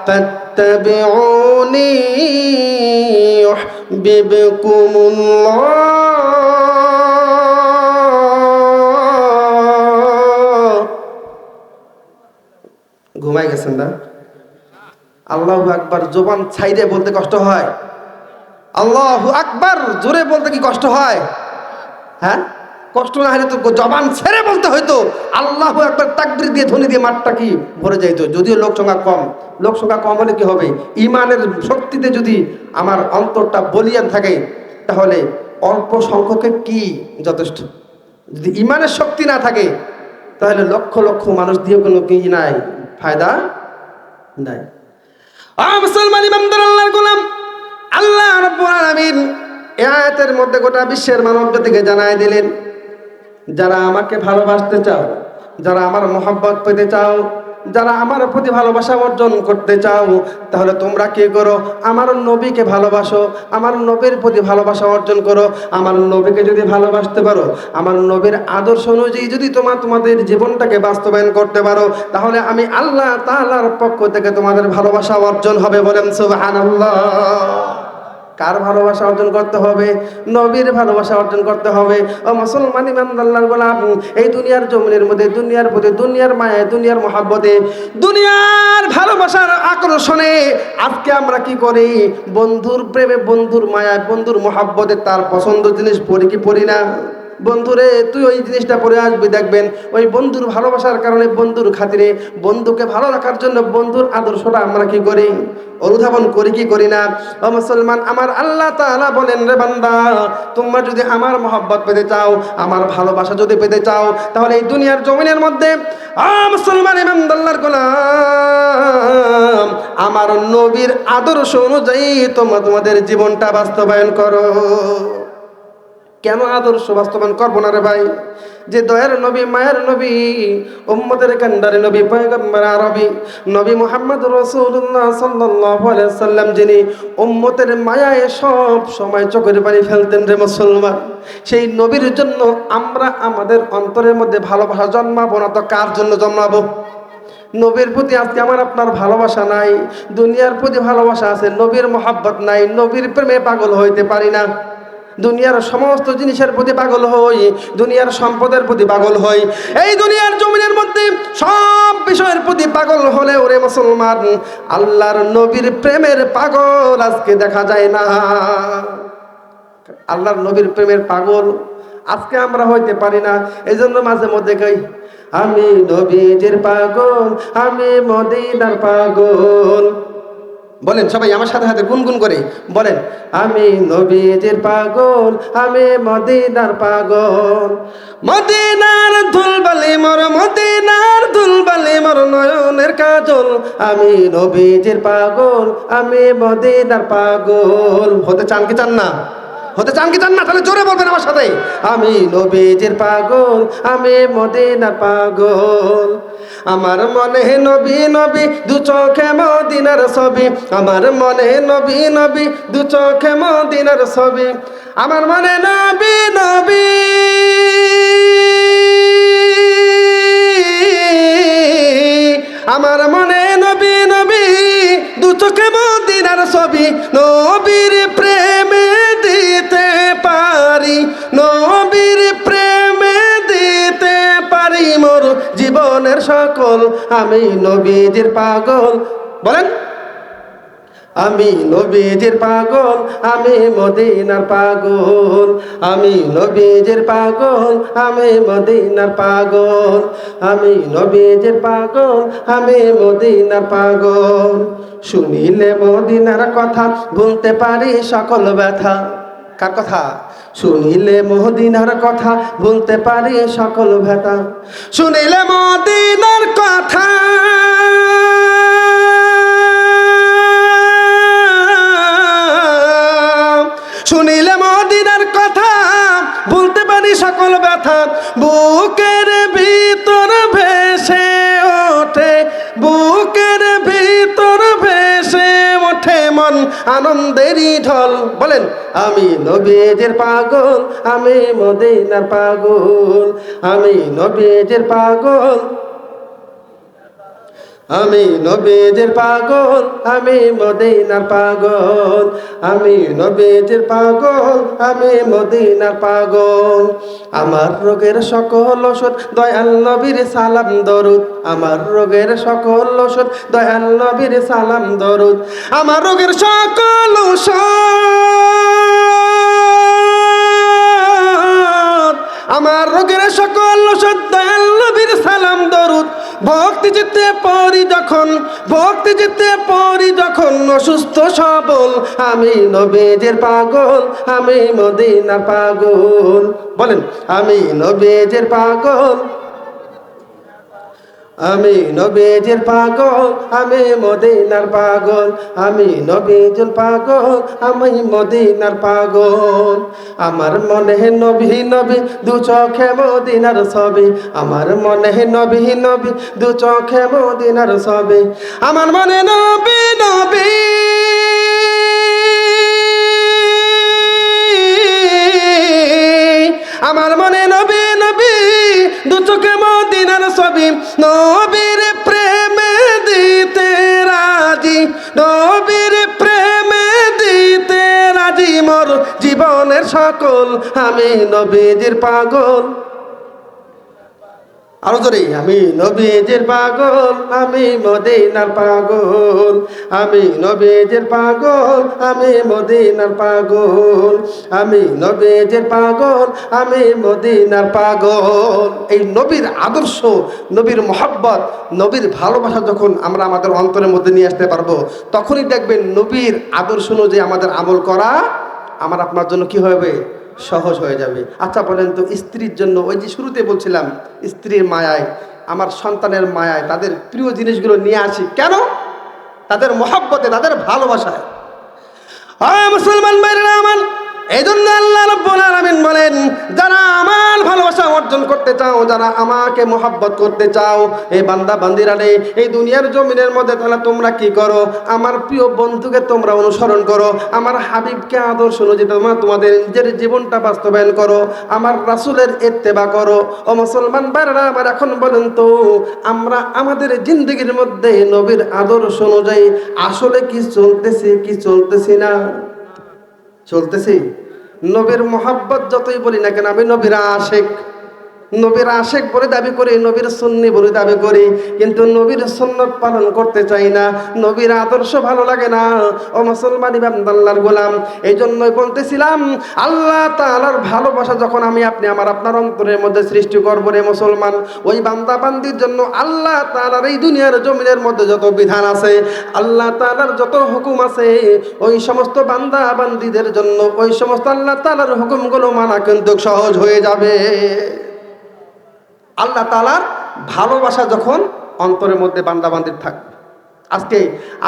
ফাত্তাবিউনি ইউহিব্বুকুমুল্লাহ। ঘুমাই গেছেন না? আল্লাহু আকবার জবান ছাইরে বলতে কষ্ট হয়? আল্লাহু আকবার জোরে বলতে কি কষ্ট হয়? হ্যাঁ, কষ্ট না হলে তো জবান ছেড়ে বলতে হইতো। আল্লাহু আকবার তাকবীর দিয়ে ধ্বনি দিয়ে মাঠটা কি ভরে যাইতো। যদিও লোক সংখ্যা কম, লোক সংখ্যা কম হলে কি হবে? ইমানের শক্তিতে যদি আমার অন্তরটা বলিয়ান থাকে, তাহলে অল্প সংখ্যকের কি যথেষ্ট। যদি ইমানের শক্তি না থাকে, তাহলে লক্ষ লক্ষ মানুষ দিয়ে কোনো কি নাই, ফায়দা নাই। মুসলমান ইমানদার আল্লাহর গোলাম, আল্লাহ রাব্বুল আলামিন এই আয়াতের মধ্যে গোটা বিশ্বের মানব জাতিকে জানায় দিলেন, যারা আমাকে ভালোবাসতে চাও, যারা আমার মহব্বত পেতে চাও, যারা আমার প্রতি ভালোবাসা অর্জন করতে চাও, তাহলে তোমরা কি করো? আমার নবীকে ভালোবাসো, আমার নবীর প্রতি ভালোবাসা অর্জন করো। আমার নবীকে যদি ভালোবাসতে পারো, আমার নবীর আদর্শ অনুযায়ী যদি তোমাদের জীবনটাকে বাস্তবায়ন করতে পারো, তাহলে আমি আল্লাহ তাআলার পক্ষ থেকে তোমাদের ভালোবাসা অর্জন হবে। বলেন সুবহানাল্লাহ। কার ভালোবাসা অর্জন করতে হবে? নবীর ভালোবাসা অর্জন করতে হবে। ও মুসলমান ইমানদার গোলাম, এই দুনিয়ার জমিনের মধ্যে দুনিয়ার প্রতি, দুনিয়ার মায়ায়, দুনিয়ার মহাব্বতে, দুনিয়ার ভালোবাসার আকর্ষণে আজকে আমরা কি করি? বন্ধুর প্রেমে, বন্ধুর মায়ায়, বন্ধুর মহাব্বতে তার পছন্দ জিনিস পড়ি কি পড়ি না? বন্ধুরে তুই ওই জিনিসটা পরে আসবি, দেখবেন ওই বন্ধুর ভালোবাসার কারণে, বন্ধুর খাতিরে, বন্ধুকে ভালো রাখার জন্য বন্ধুর আদর্শটা আমরা কি করি? অনুধাবন করি কি করি না? ও মুসলমান, আমার আল্লাহ তাআলা বলেন, রে বান্দা, তোমরা যদি আমার মহব্বত পেতে চাও, আমার ভালোবাসা যদি পেতে চাও, তাহলে এই দুনিয়ার জমিনের মধ্যে মুসলমান ইমানদার গোলাম, আমার নবীর আদর্শ অনুযায়ী তোমাদের জীবনটা বাস্তবায়ন করো। কেন আদর্শ বাস্তবায়ন করবো না রে ভাই? যে দয়ার নবী, মায়ের নবী, উম্মতের কান্ডারে নবী, পয়গম্বর আরবী নবী মুহাম্মদ রাসূলুল্লাহ সাল্লাল্লাহু আলাইহি সাল্লাম, যিনি উম্মতের মায়ায় সব সময় চোখের পানি ফেলতেন রে মুসলমান, সেই নবীর জন্য আমরা আমাদের অন্তরের মধ্যে ভালোবাসা জন্মাবো না তো কার জন্য জন্মাবো? নবীর প্রতি আজকে আমার আপনার ভালোবাসা নাই, দুনিয়ার প্রতি ভালোবাসা আছে, নবীর মহব্বত নাই, নবীর প্রেমে পাগল হইতে পারি না। দুনিয়ার সমস্ত জিনিসের প্রতি পাগল হই, দুনিয়ার সম্পদের প্রতি পাগল হই, এই দুনিয়ার জমিনের মধ্যে সব বিষয়ের প্রতি পাগল হলে ওরে মুসলমান, আল্লাহর নবীর প্রেমের পাগল আজকে দেখা যায় না। আল্লাহর নবীর প্রেমের পাগল আজকে আমরা হইতে পারি না। এই জন্য মাঝে মধ্যে কই, আমি নবীজির পাগল, আমি মদিনার পাগল। বলেন সবাই আমার সাথে সাথে গুনগুন করে বলেন, আমি নবীজির পাগল, আমি মদিনার পাগল। মদিনার ধুলবালি মোর, মদিনার ধুলবালি মোর নয়নের কাজল। আমি নবীজির পাগল, আমি মদিনার পাগল। হতে চান কি চান না? হতে চান কি চান না? তাহলে জোরে বলবেন আমার সাথে, আমি নবীজির পাগল, আমি মদিনার পাগল। আমার মনে নবী নবী, দু চোখে মদিনার ছবি। আমার মনে নবী নবী, দু চোখে মদিনার ছবি। আমার মনে নবী নবী, আমার মনে নবী নবী, দু চোখে মদিনার ছবি, নবীর প্রেমে দিতে পারি, নবীর প্রেমে দিতে পারি মোর জীবনের সকল, আমি নবীজির পাগল। বলেন, আমি নবীজির পাগল, আমি মদিনার পাগল, আমি নবীজির পাগল, আমি মদিনার পাগল, আমি নবীজির পাগল, আমি মদিনার পাগল। শুনিলে মদিনার কথা ভুলতে পারি সকল ব্যথা। কার কথা? শুনিলে মদিনার কথা ভুলতে পারি সকল ব্যথা। শুনিলে মদিনার কথা, শুনিলে মদিনার কথা ভুলতে পারি সকল ব্যথা। বুকের ভিতর ভেসে ওঠে, বুকের ভিতর ভেসে ওঠে মন আনন্দেরই ঢল। বলেন, আমি নবীজির পাগল, আমি মদিনার পাগল, আমি নবীজির পাগল, আমি নবীজির পাগল, আমি মদিনার পাগল, আমি নবীজির পাগল, আমি মদিনার পাগল। আমার রোগের সকল ওষুধ দয়াল নবীর সালাম দরুদ, আমার রোগের সকল ওষুধ দয়াল নবীর সালাম দরুদ। আমার রোগের সকল ওষুধ, আমার রোগের সকল ওষুধ দয়াল নবীর সালাম দরুদ। ভক্তি জিতে পড়ি যখন, ভক্তি জিতে পড়ি যখন অসুস্থ সবল, আমি নবীজির পাগল, আমি মদিনার পাগল। বলেন, আমি নবীজির পাগল, আমি নবীজির পাগল, আমি মদিনার পাগল, আমি নবীজির পাগল, আমি মদিনার পাগল। আমার মনে নবী নবী, দু চোখে মদিনার ছবি, আমার মনে নবী নবী, দু চোখে মদিনার ছবি। আমার মনে নবী নবী, আমার মনে নবী নবী, দু চোখে মদিনার ছবি। নবীর প্রেমে দিতে রাজি, নবীর প্রেমে দিতে রাজি মোর জীবনের সকল, আমি নবীজির পাগল। আরো জোরে, আমি নবীজির পাগল, আমি মদিনার পাগল, আমি নবীজির পাগল, আমি মদিনার পাগল, আমি নবীজির পাগল, আমি মদিনার পাগল। এই নবীর আদর্শ, নবীর মহব্বত, নবীর ভালোবাসা যখন আমরা আমাদের অন্তরের মধ্যে নিয়ে আসতে পারবো, তখনই দেখবেন নবীর আদর্শ অনুযায়ী আমাদের আমল করা আমার আপনার জন্য কি হবে? সহজ হয়ে যাবে। আচ্ছা বলেন তো, স্ত্রীর জন্য ওই যে শুরুতে বলছিলাম, স্ত্রীর মায়ায়, আমার সন্তানের মায়ায়, তাদের প্রিয় জিনিসগুলো নিয়ে আসি কেন? তাদের মহব্বতে, তাদের ভালোবাসায়। মুসলমান ভাইরা আমার, এই জন্য আল্লাহ রাব্বুল আলামিন বলেন, যারা আমার ভালোবাসা অর্জন করতে চাও, যারা আমাকে মহব্বত করতে চাও, এই বান্দা বান্দিরা রে, এই দুনিয়ার জমিনের মধ্যে তাহলে তোমরা কি করো? আমার প্রিয় বন্ধুকে তোমরা অনুসরণ করো, আমার হাবিবকে আদর্শ অনুযায়ী তোমরা তোমাদের নিজের জীবনটা বাস্তবায়ন করো, আমার রাসূলের ইত্তেবা করো। ও মুসলমান ভাইরা আমার, এখন বলেন তো, আমরা আমাদের জিন্দেগির মধ্যে নবীর আদর্শ অনুযায়ী আসলে কি চলতেছি, কি চলতেছি না? চলতেছি। নবীর মহব্বত যতই বলি না কেন, আমি নবীর আশেক, নবীর আশেক বলে দাবি করি, নবীর সুন্নি বলে দাবি করি, কিন্তু নবীর সুন্নত পালন করতে চাই না, নবীর আদর্শ ভালো লাগে না। ও মুসলমানি বান্দাল্লাহর গোলাম, এই জন্যই বলতেছিলাম, আল্লাহ তাআলার ভালোবাসা যখন আমি আপনি আমার আপনার অন্তরের মধ্যে সৃষ্টি করবো রে মুসলমান, ওই বান্দা বান্দির জন্য আল্লাহ তাআলার এই দুনিয়ার জমিনের মধ্যে যত বিধান আছে, আল্লাহ তাআলার যত হুকুম আছে, ওই সমস্ত বান্দা বান্দিদের জন্য ওই সমস্ত আল্লাহ তাআলার হুকুমগুলো মানা কিন্তু সহজ হয়ে যাবে। আল্লাহ তাআলার ভালোবাসা যখন অন্তরের মধ্যে বান্দা বান্দির থাকবে। আজকে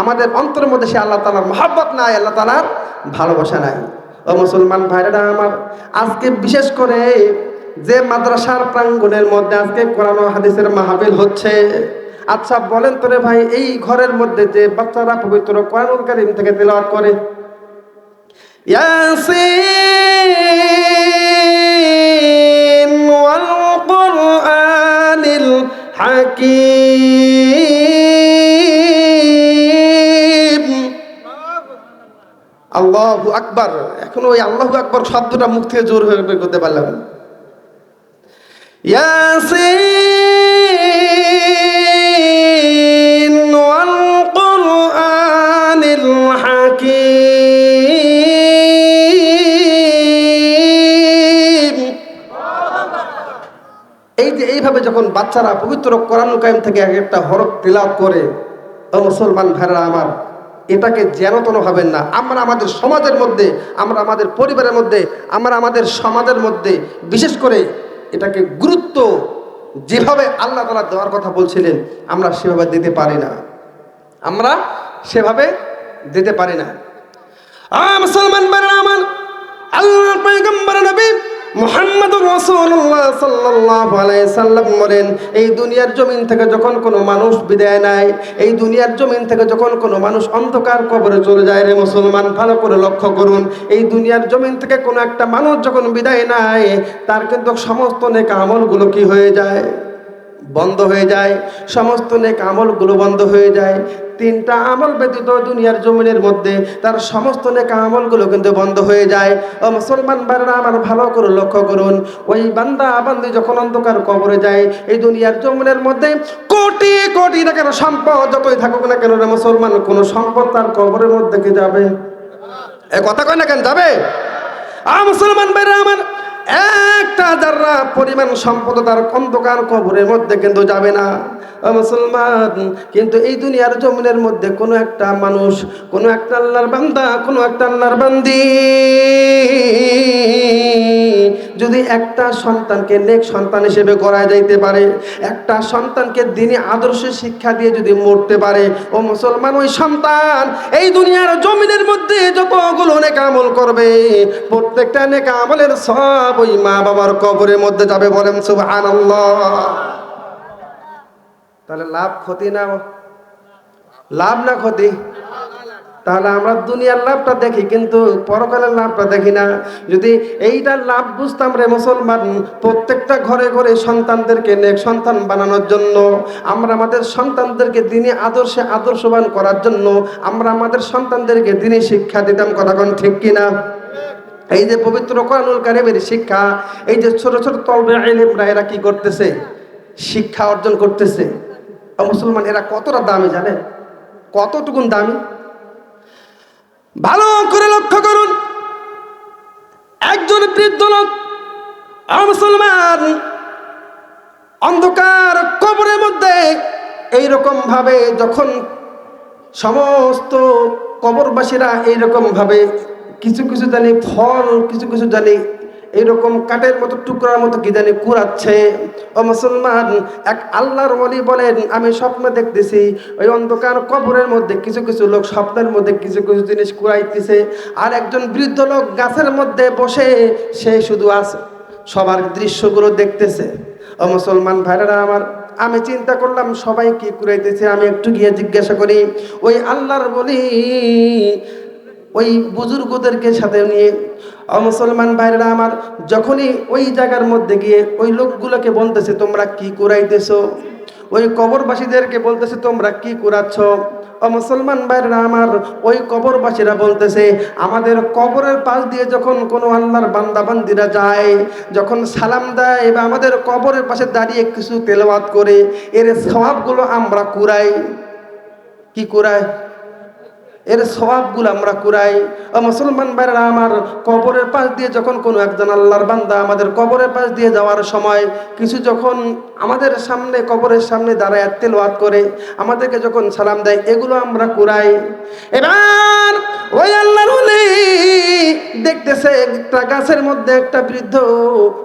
আমাদের অন্তরের মধ্যে সে আল্লাহ তাআলার মহব্বত নাই, আল্লাহ তাআলার ভালোবাসা নাই। ও মুসলমান ভাইরা আমার, আজকে বিশেষ করে যে মাদ্রাসার প্রাঙ্গণের মধ্যে আজকে কোরআন ও হাদিসের মাহফিল হচ্ছে, আচ্ছা বলেন তো রে ভাই, এই ঘরের মধ্যে যে বাচ্চারা পবিত্র কোরআনুল কারীম থেকে তিলাওয়াত করে, ইয়াসিন আল্লাহু আকবার, এখন ওই আল্লাহু আকবার শব্দটা মুখ থেকে জোর হয়ে বের করতে পারলাম না। ইয়াসিন ওয়াল কুরআনিল হাকীম। এই যে এইভাবে যখন বাচ্চারা পবিত্র কোরআনুল কারীম থেকে এক একটা হরফ তিলাওয়াত করে, ও মুসলমান ভাইরা আমার, এটাকে যেন তেন ভাবেন না। আমরা আমাদের সমাজের মধ্যে, আমরা আমাদের পরিবারের মধ্যে, আমরা আমাদের সমাজের মধ্যে বিশেষ করে এটাকে গুরুত্ব যেভাবে আল্লাহ তাআলা দেওয়ার কথা বলছিলেন আমরা সেভাবে দিতে পারি না, আমরা সেভাবে দিতে পারি না। মুসলমান ভাইরা আমার, আল্লাহর পয়গম্বর নবী মুহাম্মদুর রাসূলুল্লাহ সাল্লাল্লাহু আলাইহি সাল্লাম বলেন, এই দুনিয়ার জমিন থেকে যখন কোনো মানুষ বিদায় নেয়, এই দুনিয়ার জমিন থেকে যখন কোনো মানুষ অন্ধকার কবরে চলে যায়, রে মুসলমান ভালো করে লক্ষ্য করুন, এই দুনিয়ার জমিন থেকে কোনো একটা মানুষ যখন বিদায় নেয় তার কিন্তু সমস্ত নেক আমলগুলো কি হয়ে যায়? বন্ধ হয়ে যায়। সমস্ত নেক আমলগুলো বন্ধ হয়ে যায়। তিনটা আমল ব্যতীত দুনিয়ার জমিনের মধ্যে তার সমস্ত নেক আমলগুলো কিন্তু বন্ধ হয়ে যায়। ও মুসলমান ভাইরা আমার, ভালো করে লক্ষ্য করুন, ওই বান্দা বান্দি যখন অন্ধকার কবরে যায়, এই দুনিয়ার জমিনের মধ্যে কোটি কোটি টাকার সম্পদ যতই থাকুক না কেন রে মুসলমান, কোন সম্পদ তার কবরের মধ্যে কি যাবে? এ কথা কয় না কেন যাবে? মুসলমান ভাইরা আমার, একটা জাররা পরিমাণ সম্পদ তার অন্ধকার কবরের মধ্যে কিন্তু যাবে না। মুসলমান, কিন্তু এই দুনিয়ার জমিনের মধ্যে কোনো একটা মানুষ, কোনো একটা আল্লাহর বান্দা, কোনো একটা আল্লাহর বান্দি যদি একটা সন্তানকে নেক সন্তান হিসেবে গড়া যাইতে পারে, একটা সন্তানকে দ্বীনি আদর্শ শিক্ষা দিয়ে যদি মরতে পারে, ও মুসলমান, ওই সন্তান এই দুনিয়ার জমিনের মধ্যে যতগুলো নেক আমল করবে প্রত্যেকটা নেক আমলের সব ওই মা বাবার কবরের মধ্যে যাবে। বলেন সুবহানাল্লাহ। তাহলে লাভ ক্ষতি না? লাভ না ক্ষতি? তাহলে আমরা দুনিয়ার লাভটা দেখি কিন্তু পরকালের লাভটা দেখি না। যদি এইটার লাভ বুঝতাম রে মুসলমান, প্রত্যেকটা ঘরে ঘরে সন্তানদেরকে নেক সন্তান বানানোর জন্য, আমরা আমাদের সন্তানদেরকে দ্বীনি আদর্শে আদর্শবান করার জন্য আমরা আমাদের সন্তানদেরকে দ্বীনি শিক্ষা দিতাম। কথা কোন ঠিক কিনা? এই যে পবিত্র কোরআনুল কারীমের শিক্ষা, এই যে ছোট ছোট তলবে ইলমরা এরা কি করতেছে? শিক্ষা অর্জন করতেছে। মুসলমান, এরা কতটা দামি জানেন? কতটুকুন দামি? ভালো করে লক্ষ্য করুন, একজন বৃদ্ধ লোক মুসলমান অন্ধকার কবরের মধ্যে এইরকম ভাবে যখন সমস্ত কবরবাসীরা এইরকম ভাবে কিছু কিছু জানি ফল, কিছু কিছু জানি এইরকম কাঠের মতো টুকরার মতো কি জানি কুড়াচ্ছে। ও মুসলমান, এক আল্লাহর ওলি বলেন, আমি স্বপ্ন দেখতেছি ওই অন্ধকার কবরের মধ্যে কিছু কিছু লোক স্বপ্নের মধ্যে কিছু কিছু জিনিস কুড়াইতেছে, আর একজন বৃদ্ধ লোক গাছের মধ্যে বসে সে শুধু আছে, সবার দৃশ্যগুলো দেখতেছে। ও মুসলমান ভাইরা আমার, আমি চিন্তা করলাম সবাই কি কুড়াইতেছে, আমি একটু গিয়ে জিজ্ঞাসা করি। ওই আল্লাহর ওলি ওই বুজুর্গদেরকে সাথে নিয়ে, মুসলমান ভাইরা আমার, যখনই ওই জায়গার মধ্যে গিয়ে ওই লোকগুলোকে বলতেছে তোমরা কি কুড়াইতেছো, ওই কবরবাসীদেরকে বলতেছে তোমরা কি কুড়াচ্ছ। মুসলমান ভাইরা আমার, ওই কবরবাসীরা বলতেছে আমাদের কবরের পাশ দিয়ে যখন কোনো আল্লাহর বান্দা বান্দিরা যায়, যখন সালাম দেয় বা আমাদের কবরের পাশে দাঁড়িয়ে কিছু তেলাওয়াত করে, এর সওয়াবগুলো আমরা কুড়াই। কি কুড়াই? এর সওয়াবগুলো আমরা কুড়াই। মুসলমান ভাইরা আমার, কবরের পাশ দিয়ে যখন কোনো একজন আল্লাহর বান্দা আমাদের কবরের পাশ দিয়ে যাওয়ার সময় কিছু যখন আমাদের সামনে কবরের সামনে দাঁড়ায় তেলাওয়াত করে, আমাদেরকে যখন সালাম দেয়, এগুলো আমরা কুড়াই। এবার ওই আল্লাহর ওলি দেখতেছে একটা গাছের মধ্যে একটা বৃদ্ধ,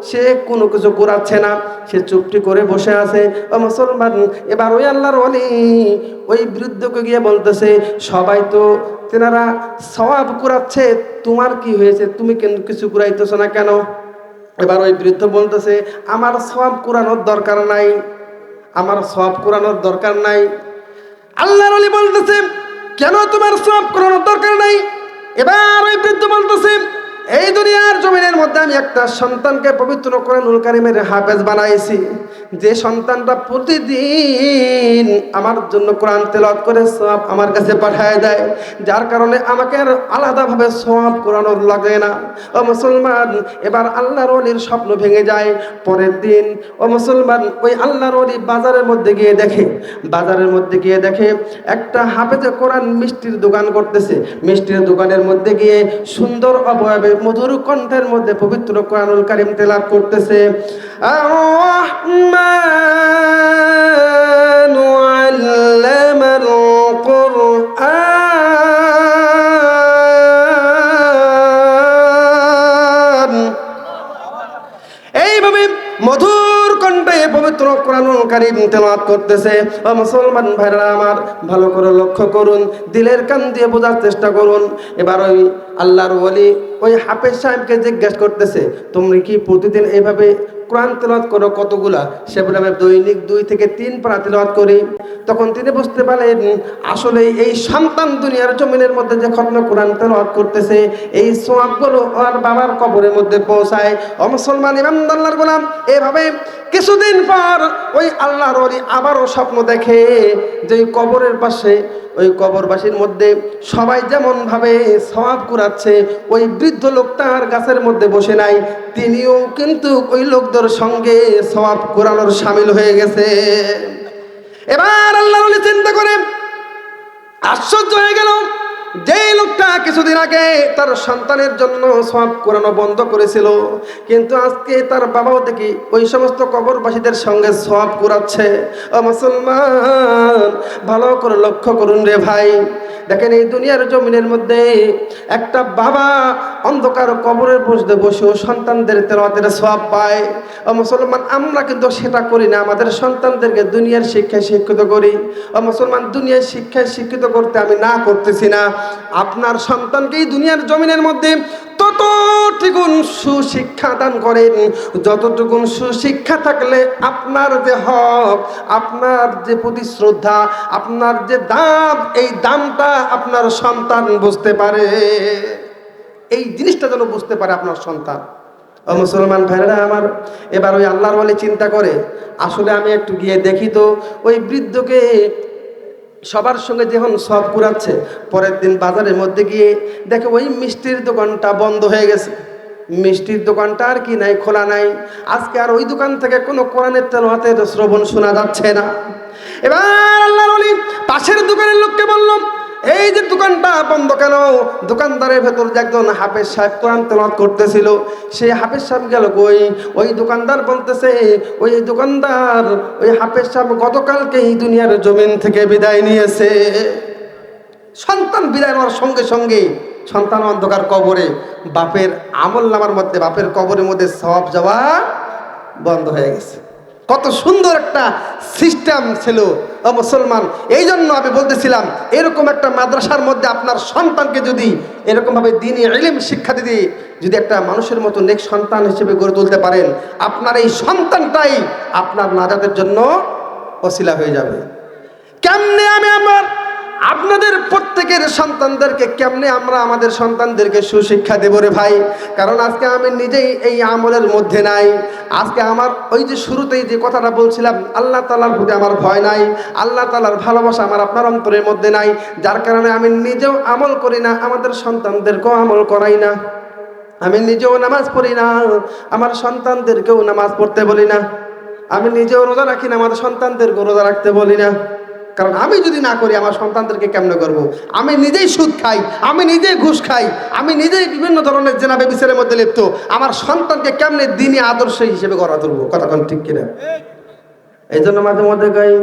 সে কোনো কিছু কুড়াচ্ছে না, সে চুপটি করে বসে আছে। মুসলমান, এবার ওই আল্লাহর ওলি ওই বৃদ্ধকে গিয়ে বলতেছে সবাই তো তেনারা সওয়াব কুড়াচ্ছে, তোমার কি হয়েছে, তুমি কেন কিছু কুড়াইতেছো না কেন? এবার ওই বৃদ্ধ বলতেছে আমার সওয়াব কুড়ানোর দরকার নাই, আমার সওয়াব কুড়ানোর দরকার নাই। আল্লাহর ওলি বলতেছে কেন তোমার সওয়াব কুড়ানোর দরকার নাই? এবার ওই বৃদ্ধ বলতেছে এই দুনিয়ার জমিনের মধ্যে আমি একটা সন্তানকে পবিত্র কোরআনুল কারীমের হাফেজ বানাইছি, যে সন্তানটা প্রতিদিন আমার জন্য কোরআন তেলাওয়াত করে সওয়াব আমার কাছে পাঠায় দেয়, যার কারণে আমাকে আর আলাদাভাবে সওয়াব কোরআনোর লাগে না। ও মুসলমান, এবার আল্লাহর ওলির স্বপ্ন ভেঙে যায়। পরের দিন ও মুসলমান, ওই আল্লাহর ওলি বাজারের মধ্যে গিয়ে দেখে একটা হাফেজে কোরআন মিষ্টির দোকান করতেছে। মিষ্টির দোকানের মধ্যে গিয়ে সুন্দর অবয়বে মধুর কণ্ঠের মধ্যে পবিত্র কোরআনুল কারীম তেলাওয়াত করতেছে। আর-রাহমানু আল্লামাল কুরআন, এইভাবে মধুর কণ্ঠে পবিত্র কোরআনুল কারীম তেলাওয়াত করতেছে। ও মুসলমান ভাইরা আমার, ভালো করে লক্ষ্য করুন, দিলের কান দিয়ে বোঝার চেষ্টা করুন। এবার ওই আল্লাহর ওলি ওই হাফেজ সাহেবকে জিজ্ঞেস করতেছে, তুমি কি প্রতিদিন এইভাবে কোরআন তেলাওয়াত করো? কতগুলা? সে বলে, আমি দৈনিক 2 থেকে 3 পারা তেলাওয়াত করি। তখন তিনি বুঝতে পারলেন আসলে এই সন্তান দুনিয়ার জমিনের মধ্যে যে খতম কোরআন তেলাওয়াত করতেছে, এই সওয়াবগুলো আর বাবার কবরের মধ্যে পৌঁছায়। ও মুসলমান ইমানদার গোলাম, এভাবে কিছুদিন পর ওই আল্লাহর ওলি আবারও স্বপ্ন দেখে যে ওই কবরের পাশে ওই কবরবাসীর মধ্যে সবাই যেমন ভাবে সওয়াব কুড়াচ্ছে, ওই বৃদ্ধ লোকটার গাছের মধ্যে বসে নাই, তিনিও কিন্তু ওই লোকদের সঙ্গে সওয়াব কুড়ানোর শামিল হয়ে গেছে। এবার আল্লাহর ওলি চিন্তা করে আশ্চর্য হয়ে গেল, যেই লোকটা কিছুদিন আগে তার সন্তানের জন্য সওয়াব কুড়ানো বন্ধ করেছিল, কিন্তু আজকে তার বাবাও দেখি ওই সমস্ত কবরবাসীদের সঙ্গে সওয়াব কুড়াচ্ছে। ও মুসলমান, ভালো করে লক্ষ্য করুন রে ভাই, দেখেন এই দুনিয়ার জমিনের মধ্যে একটা বাবা অন্ধকার কবরের মধ্যে বসেও সন্তানদের তেলাওয়াতের সওয়াব পায়। ও মুসলমান, আমরা কিন্তু সেটা করি না, আমাদের সন্তানদেরকে দুনিয়ার শিক্ষায় শিক্ষিত করি। ও মুসলমান, দুনিয়ার শিক্ষায় শিক্ষিত করতে আমি না করতেছি না, আপনার সন্তানকে এই দুনিয়ার জমিনের মধ্যে ততটুকুন সুশিক্ষা দান করেন, যতটুকুন সুশিক্ষা থাকলে আপনার যে হক, আপনার যে প্রতি শ্রদ্ধা, আপনার যে দাম, এই দামটা আপনার সন্তান বুঝতে পারে। এই জিনিসটা যেন বুঝতে পারে আপনার সন্তান। ও মুসলমান ভাইরা আমার, এবার ওই আল্লাহর ওলি চিন্তা করে, আসলে আমি একটু গিয়ে দেখি তো ওই বৃদ্ধকে সবার সঙ্গে যখন সব কুড়াচ্ছে। পরের দিন বাজারের মধ্যে গিয়ে দেখে ওই মিষ্টির দোকানটা বন্ধ হয়ে গেছে। মিষ্টির দোকানটা আর কি নাই, খোলা নাই। আজকে আর ওই দোকান থেকে কোনো কোরআনের তেলাওয়াতের শ্রবণ শোনা যাচ্ছে না। এবার আল্লাহর ওলি পাশের দোকানের লোককে বলল, এই যে দোকানটা বন্ধ কেন? দোকানদারের ভেতর যে একজন হাফেজ সাহেব কোরআন তেলাওয়াত করতেছিল, সেই হাফেজ সাহেব গেল কই? ওই দোকানদার বলতেছে, ওই দোকানদার ওই হাফেজ সাহেব গতকালকে এই দুনিয়ার জমিন থেকে বিদায় নিয়েছে। সন্তান বিদায় নেওয়ার সঙ্গে সঙ্গে সন্তান অন্ধকার কবরে, বাপের আমল নামার মধ্যে, বাপের কবরের মধ্যে সওয়াব যাওয়া বন্ধ হয়ে গেছে। কত সুন্দর একটা সিস্টেম ছিল। ও মুসলমান, এই জন্য আমি বলতেছিলাম, এরকম একটা মাদ্রাসার মধ্যে আপনার সন্তানকে যদি এরকমভাবে দ্বীনি ইলম শিক্ষা দিতে যদি একটা মানুষের মতো নেক সন্তান হিসেবে গড়ে তুলতে পারেন, আপনার এই সন্তানটাই আপনার নাজাতের জন্য ওসিলা হয়ে যাবে। কেমনে আমি আপনাদের প্রত্যেকের সন্তানদেরকে কেমনে আমরা আমাদের সন্তানদেরকে সুশিক্ষা দেব রে ভাই? কারণ আজকে আমি নিজেই এই আমলের মধ্যে নাই। আজকে আমার ওই যে শুরুতেই যে কথাটা বলছিলাম, আল্লাহ তাআলার প্রতি আমার ভয় নাই, আল্লাহ তাআলার ভালোবাসা আমার আপনার অন্তরের মধ্যে নাই, যার কারণে আমি নিজেও আমল করি না, আমাদের সন্তানদেরকেও আমল করাই না। আমি নিজেও নামাজ পড়ি না, আমার সন্তানদেরকেও নামাজ পড়তে বলি না। আমি নিজেও রোজা রাখি না, আমাদের সন্তানদেরকেও রোজা রাখতে বলি না। কারণ আমি যদি না করি আমার সন্তানদেরকে কেমনে করব? আমি নিজেই সুদ খাই, আমি নিজেই ঘুষ খাই, আমি নিজেই বিভিন্ন ধরনের জেনা ব্যভিচারের মধ্যে লিপ্ত, আমার সন্তানকে কেমনে দ্বীনি আদর্শ হিসেবে গড়া তুলবো? কথা কোন ঠিক কিনা? এই জন্য মাঝে মধ্যে গাই,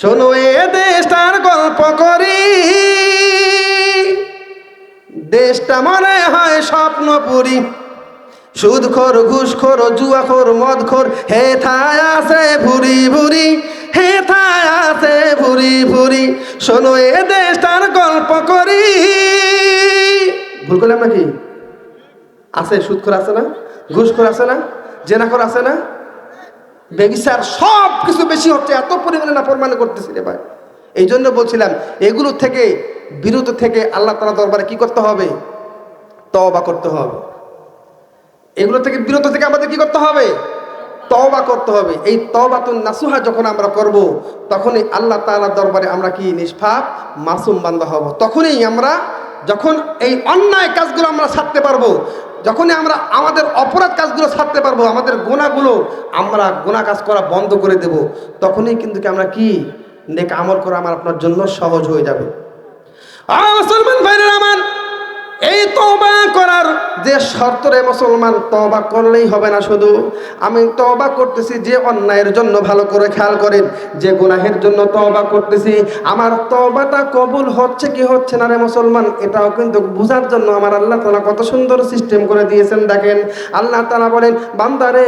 শোনো এ দেশটার গল্প করি, দেশটা মনে হয় স্বপ্নপুরী, সুদখোর, ঘুষখোর, জুয়াখোর, মদখোর, হে থায় আছে ভুরি ভুরি, হে থায় আছে ভুরি ভুরি, শোনো এ দেশটার গল্প করি। ভুল করলাম নাকি? আছে, সুদখোর আছে না, ঘুষখোর আছে না, জেনাখোর আছে না, বেবিচার, সব কিছু বেশি হচ্ছে, এত পরিমাণে নাফরমানি করতেছি রে ভাই। এই জন্য বলছিলাম, এগুলো থেকে বিরত থেকে আল্লাহ তাআলা দরবারে কি করতে হবে? তওবা করতে হবে। এগুলো থেকে বিরত থেকে আমাদের কি করতে হবে? তওবা করতে হবে। এই তওবাতুন নাসুহা যখন আমরা করব, তখনই আল্লাহ তাআলার দরবারে আমরা কি নিষ্পাপ মাসুম বান্দা হব। তখনই আমরা, যখন এই অন্যায় কাজগুলো আমরা ছাড়তে পারবো, যখনই আমরা আমাদের অপরাধ কাজগুলো ছাড়তে পারবো, আমাদের গুনাহগুলো আমরা গুনাহ কাজ করা বন্ধ করে দেব, তখনই কিন্তু কি আমরা কি নেক আমল করা আমার আপনার জন্য সহজ হয়ে যাবে। মুসলমান ভাইরা আমার, এই তওবা করার যে শর্ত রে মুসলমান, তওবা করলেই হবে না। শুধু আমি তওবা করতেছি যে অন্যায়ের জন্য, ভালো করে খেয়াল করেন, যে গুনাহের জন্য তওবা করতেছি, আমার তওবাটা কবুল হচ্ছে কি হচ্ছে না রে মুসলমান, এটাও কিন্তু বোঝার জন্য আমার আল্লাহ তাআলা কত সুন্দর সিস্টেম করে দিয়েছেন। দেখেন, আল্লাহ তাআলা বলেন, বান্দারে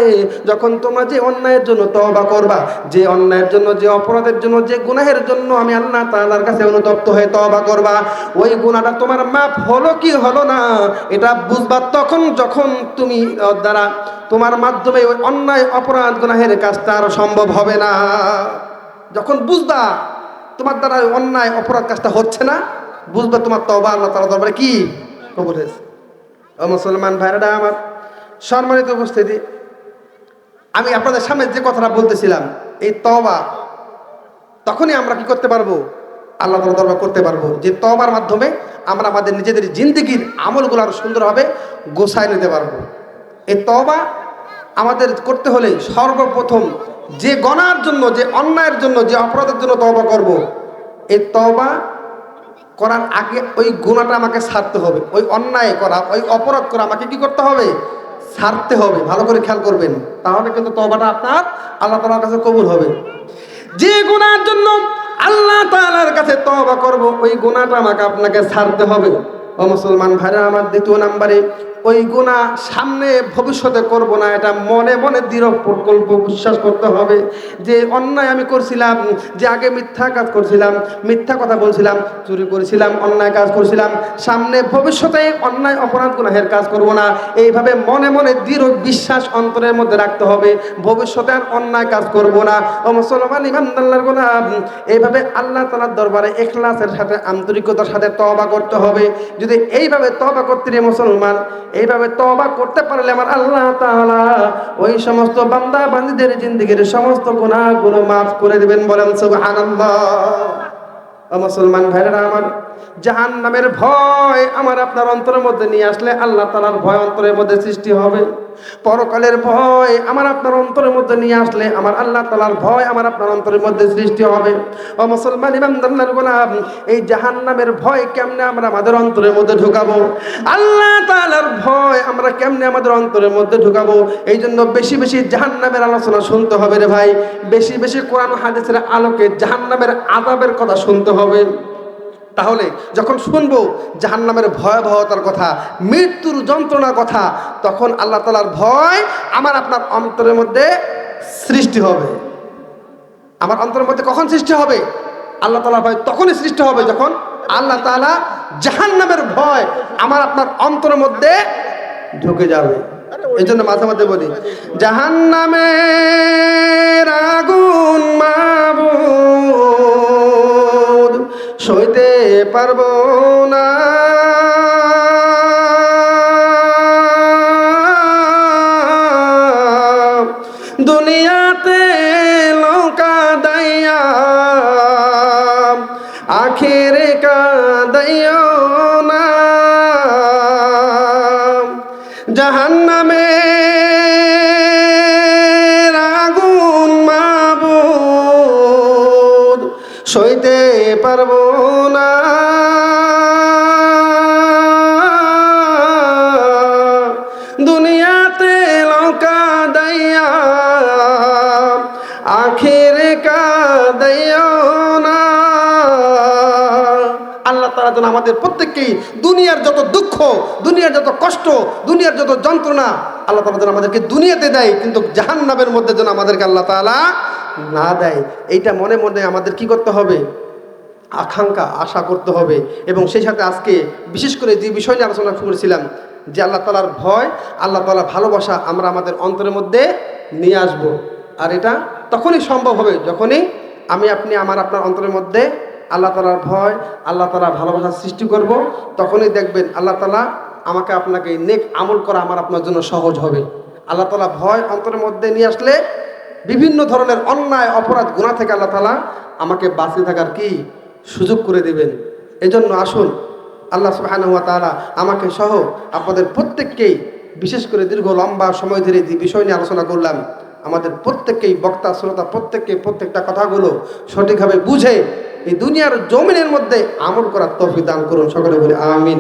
যখন তোমরা যে অন্যায়ের জন্য তওবা করবা, যে অন্যায়ের জন্য, যে অপরাধের জন্য, যে গুনাহের জন্য আমি আল্লাহ তাআলার কাছে অনুতপ্ত হয়ে তওবা করবা, ওই গুনাহটা তোমার মাফ হলো কি হলো না এটা বুঝবা তখন, যখন তুমি দ্বারা তোমার মাধ্যমে ওই অন্যায় অপরাধ গুনাহের কাজটা আর সম্ভব হবে না। যখন বুঝবা তোমার দ্বারা অন্যায় অপরাধ কাজটা হচ্ছে না, বুঝবা তোমার তওবা আল্লাহ তাআলার দরবারে কি কবুল হয়েছে। ও মুসলমান ভাইরা আমার, সম্মানিত উপস্থিতি, আমি আপনাদের সামনে যে কথাটা বলতেছিলাম, এই তওবা তখনই আমরা কি করতে পারবো? আল্লাহ তাআলার দরবার করতে পারবো, যে তওবার মাধ্যমে আমরা আমাদের নিজেদের জিন্দেগির আমলগুলো আরো সুন্দরভাবে গোছায় নিতে পারবো। এই তওবা আমাদের করতে হলে সর্বপ্রথম যে গুনাহের জন্য, যে অন্যায়ের জন্য, যে অপরাধের জন্য তওবা করব, এই তওবা করার আগে ওই গুনাহটা আমাকে ছাড়তে হবে। ওই অন্যায় করা, ওই অপরাধ করা আমাকে কি করতে হবে? ছাড়তে হবে। ভালো করে খেয়াল করবেন, তাহলে কিন্তু তওবাটা আপনার আল্লাহ তাআলার কাছে কবুল হবে। যে গুনাহের জন্য আল্লাহ তাআলার কাছে তওবা করব, ওই গুনাহটা আমাকে আপনাকে ছাড়তে হবে। ও মুসলমান ভাইরা আমার, দ্বিতীয় নম্বরে ওই গুনাহ সামনে ভবিষ্যতে করব না, এটা মনে মনে দৃঢ় প্রকল্প বিশ্বাস করতে হবে। যে অন্যায় আমি করছিলাম, যে আগে মিথ্যা কাজ করছিলাম, মিথ্যা কথা বলছিলাম, চুরি করেছিলাম, অন্যায় কাজ করছিলাম, সামনে ভবিষ্যতে অন্যায় অপরাধ গুনাহের কাজ করব না, এইভাবে মনে মনে দৃঢ় বিশ্বাস অন্তরের মধ্যে রাখতে হবে, ভবিষ্যতে আর অন্যায় কাজ করব না। ও মুসলমান ইমানদার গোলাম, এইভাবে আল্লাহ তাআলার দরবারে ইখলাসের সাথে, আন্তরিকতার সাথে তওবা করতে হবে। যদি এইভাবে তওবা করতে রে মুসলমান, এইভাবে তওবা করতে পারলে আমার আল্লাহ তাআলা ওই সমস্ত বান্দা বান্দীদের জিন্দেগির সমস্ত গুনাহগুলো মাফ করে দিবেন। বলেন সুবহানাল্লাহ। মুসলমান ভাইরা আমার, জাহান্নামের ভয় আমার আপনার অন্তরের মধ্যে নিয়ে আসলে আল্লাহ তাআলার ভয় অন্তরের মধ্যে সৃষ্টি হবে। পরকালের ভয় আমার আপনার অন্তরের মধ্যে নিয়ে আসলে আমার আল্লাহ তাআলার ভয় আমার আপনার অন্তরের মধ্যে সৃষ্টি হবে। ও মুসলমান ইমানদার গোলাম, এই জাহান্নামের ভয় কেমনে আমরা আমাদের অন্তরের মধ্যে ঢুকাবো? আল্লাহ তাআলার ভয় আমরা কেমনে আমাদের অন্তরের মধ্যে ঢুকাবো? এই জন্য বেশি বেশি জাহান্নামের আলোচনা শুনতে হবে রে ভাই, বেশি বেশি কোরআন হাদিসের আলোকে জাহান্নামের আযাবের কথা শুনতে হবে। তাহলে যখন শুনবো জাহান্নামের ভয়াবহতার কথা, মৃত্যুর যন্ত্রণার কথা, তখন আল্লাহ তাআলার ভয় আমার আপনার অন্তরের মধ্যে সৃষ্টি হবে। আমার অন্তরের মধ্যে কখন সৃষ্টি হবে? আল্লাহ তাআলার ভয় তখনই সৃষ্টি হবে যখন আল্লাহ তাআলা জাহান্নামের ভয় আমার আপনার অন্তরের মধ্যে ঢুকে যাবে। এই জন্য মাঝে মাঝে বলি, জাহান্নামের আগুন মাবুদ সইতে পারবো না, দুনিয়াতে লৌকা দাইয়া আখেরে কাঁদাইও না, জাহান্নামের আগুন মাবুদ সইতে পারবো না, দুনিয়াতে লৌকা দাইয়া আখেরে কাঁদাইও না। আল্লাহ তাআলা যেন আমাদের প্রত্যেককেই দুনিয়ার যত দুঃখ, দুনিয়ার যত কষ্ট, দুনিয়ার যত যন্ত্রণা আল্লাহ তাআলা যেন আমাদেরকে দুনিয়াতে দেয়, কিন্তু জাহান্নামের মধ্যে যেন আমাদেরকে আল্লাহ তাআলা না দেয়। এইটা মনে মনে আমাদের কি করতে হবে? আকাঙ্ক্ষা, আশা করতে হবে। এবং সেই সাথে আজকে বিশেষ করে যে বিষয় নিয়ে আলোচনা করেছিলাম, যে আল্লাহ তাআলার ভয়, আল্লাহ তাআলার ভালোবাসা আমরা আমাদের অন্তরের মধ্যে নিয়ে আসব। আর এটা তখনই সম্ভব হবে যখনই আমি আপনি আমার আপনার অন্তরের মধ্যে আল্লাহ তাআলার ভয়, আল্লাহ তাআলার ভালোবাসা সৃষ্টি করব। তখনই দেখবেন আল্লাহ তাআলা আমাকে আপনাকে এই নেক আমল করা আমার আপনার জন্য সহজ হবে। আল্লাহ তাআলা ভয় অন্তরের মধ্যে নিয়ে আসলে বিভিন্ন ধরনের অন্যায় অপরাধ গুনাহ থেকে আল্লাহ তাআলা আমাকে বাঁচিয়ে থাকার কি সুযোগ করে দেবেন। এজন্য আসুন আল্লাহ সুবহানাহু ওয়া তাআলা আমাকে সহ আপনাদের প্রত্যেককেই, বিশেষ করে দীর্ঘ লম্বা সময় ধরে যে বিষয় নিয়ে আলোচনা করলাম, আমাদের প্রত্যেককেই, বক্তা শ্রোতা প্রত্যেককে প্রত্যেকটা কথাগুলো সঠিকভাবে বুঝে এই দুনিয়ার জমিনের মধ্যে আমল করার তৌফিক দান করুন। সকলে বলি আমিন।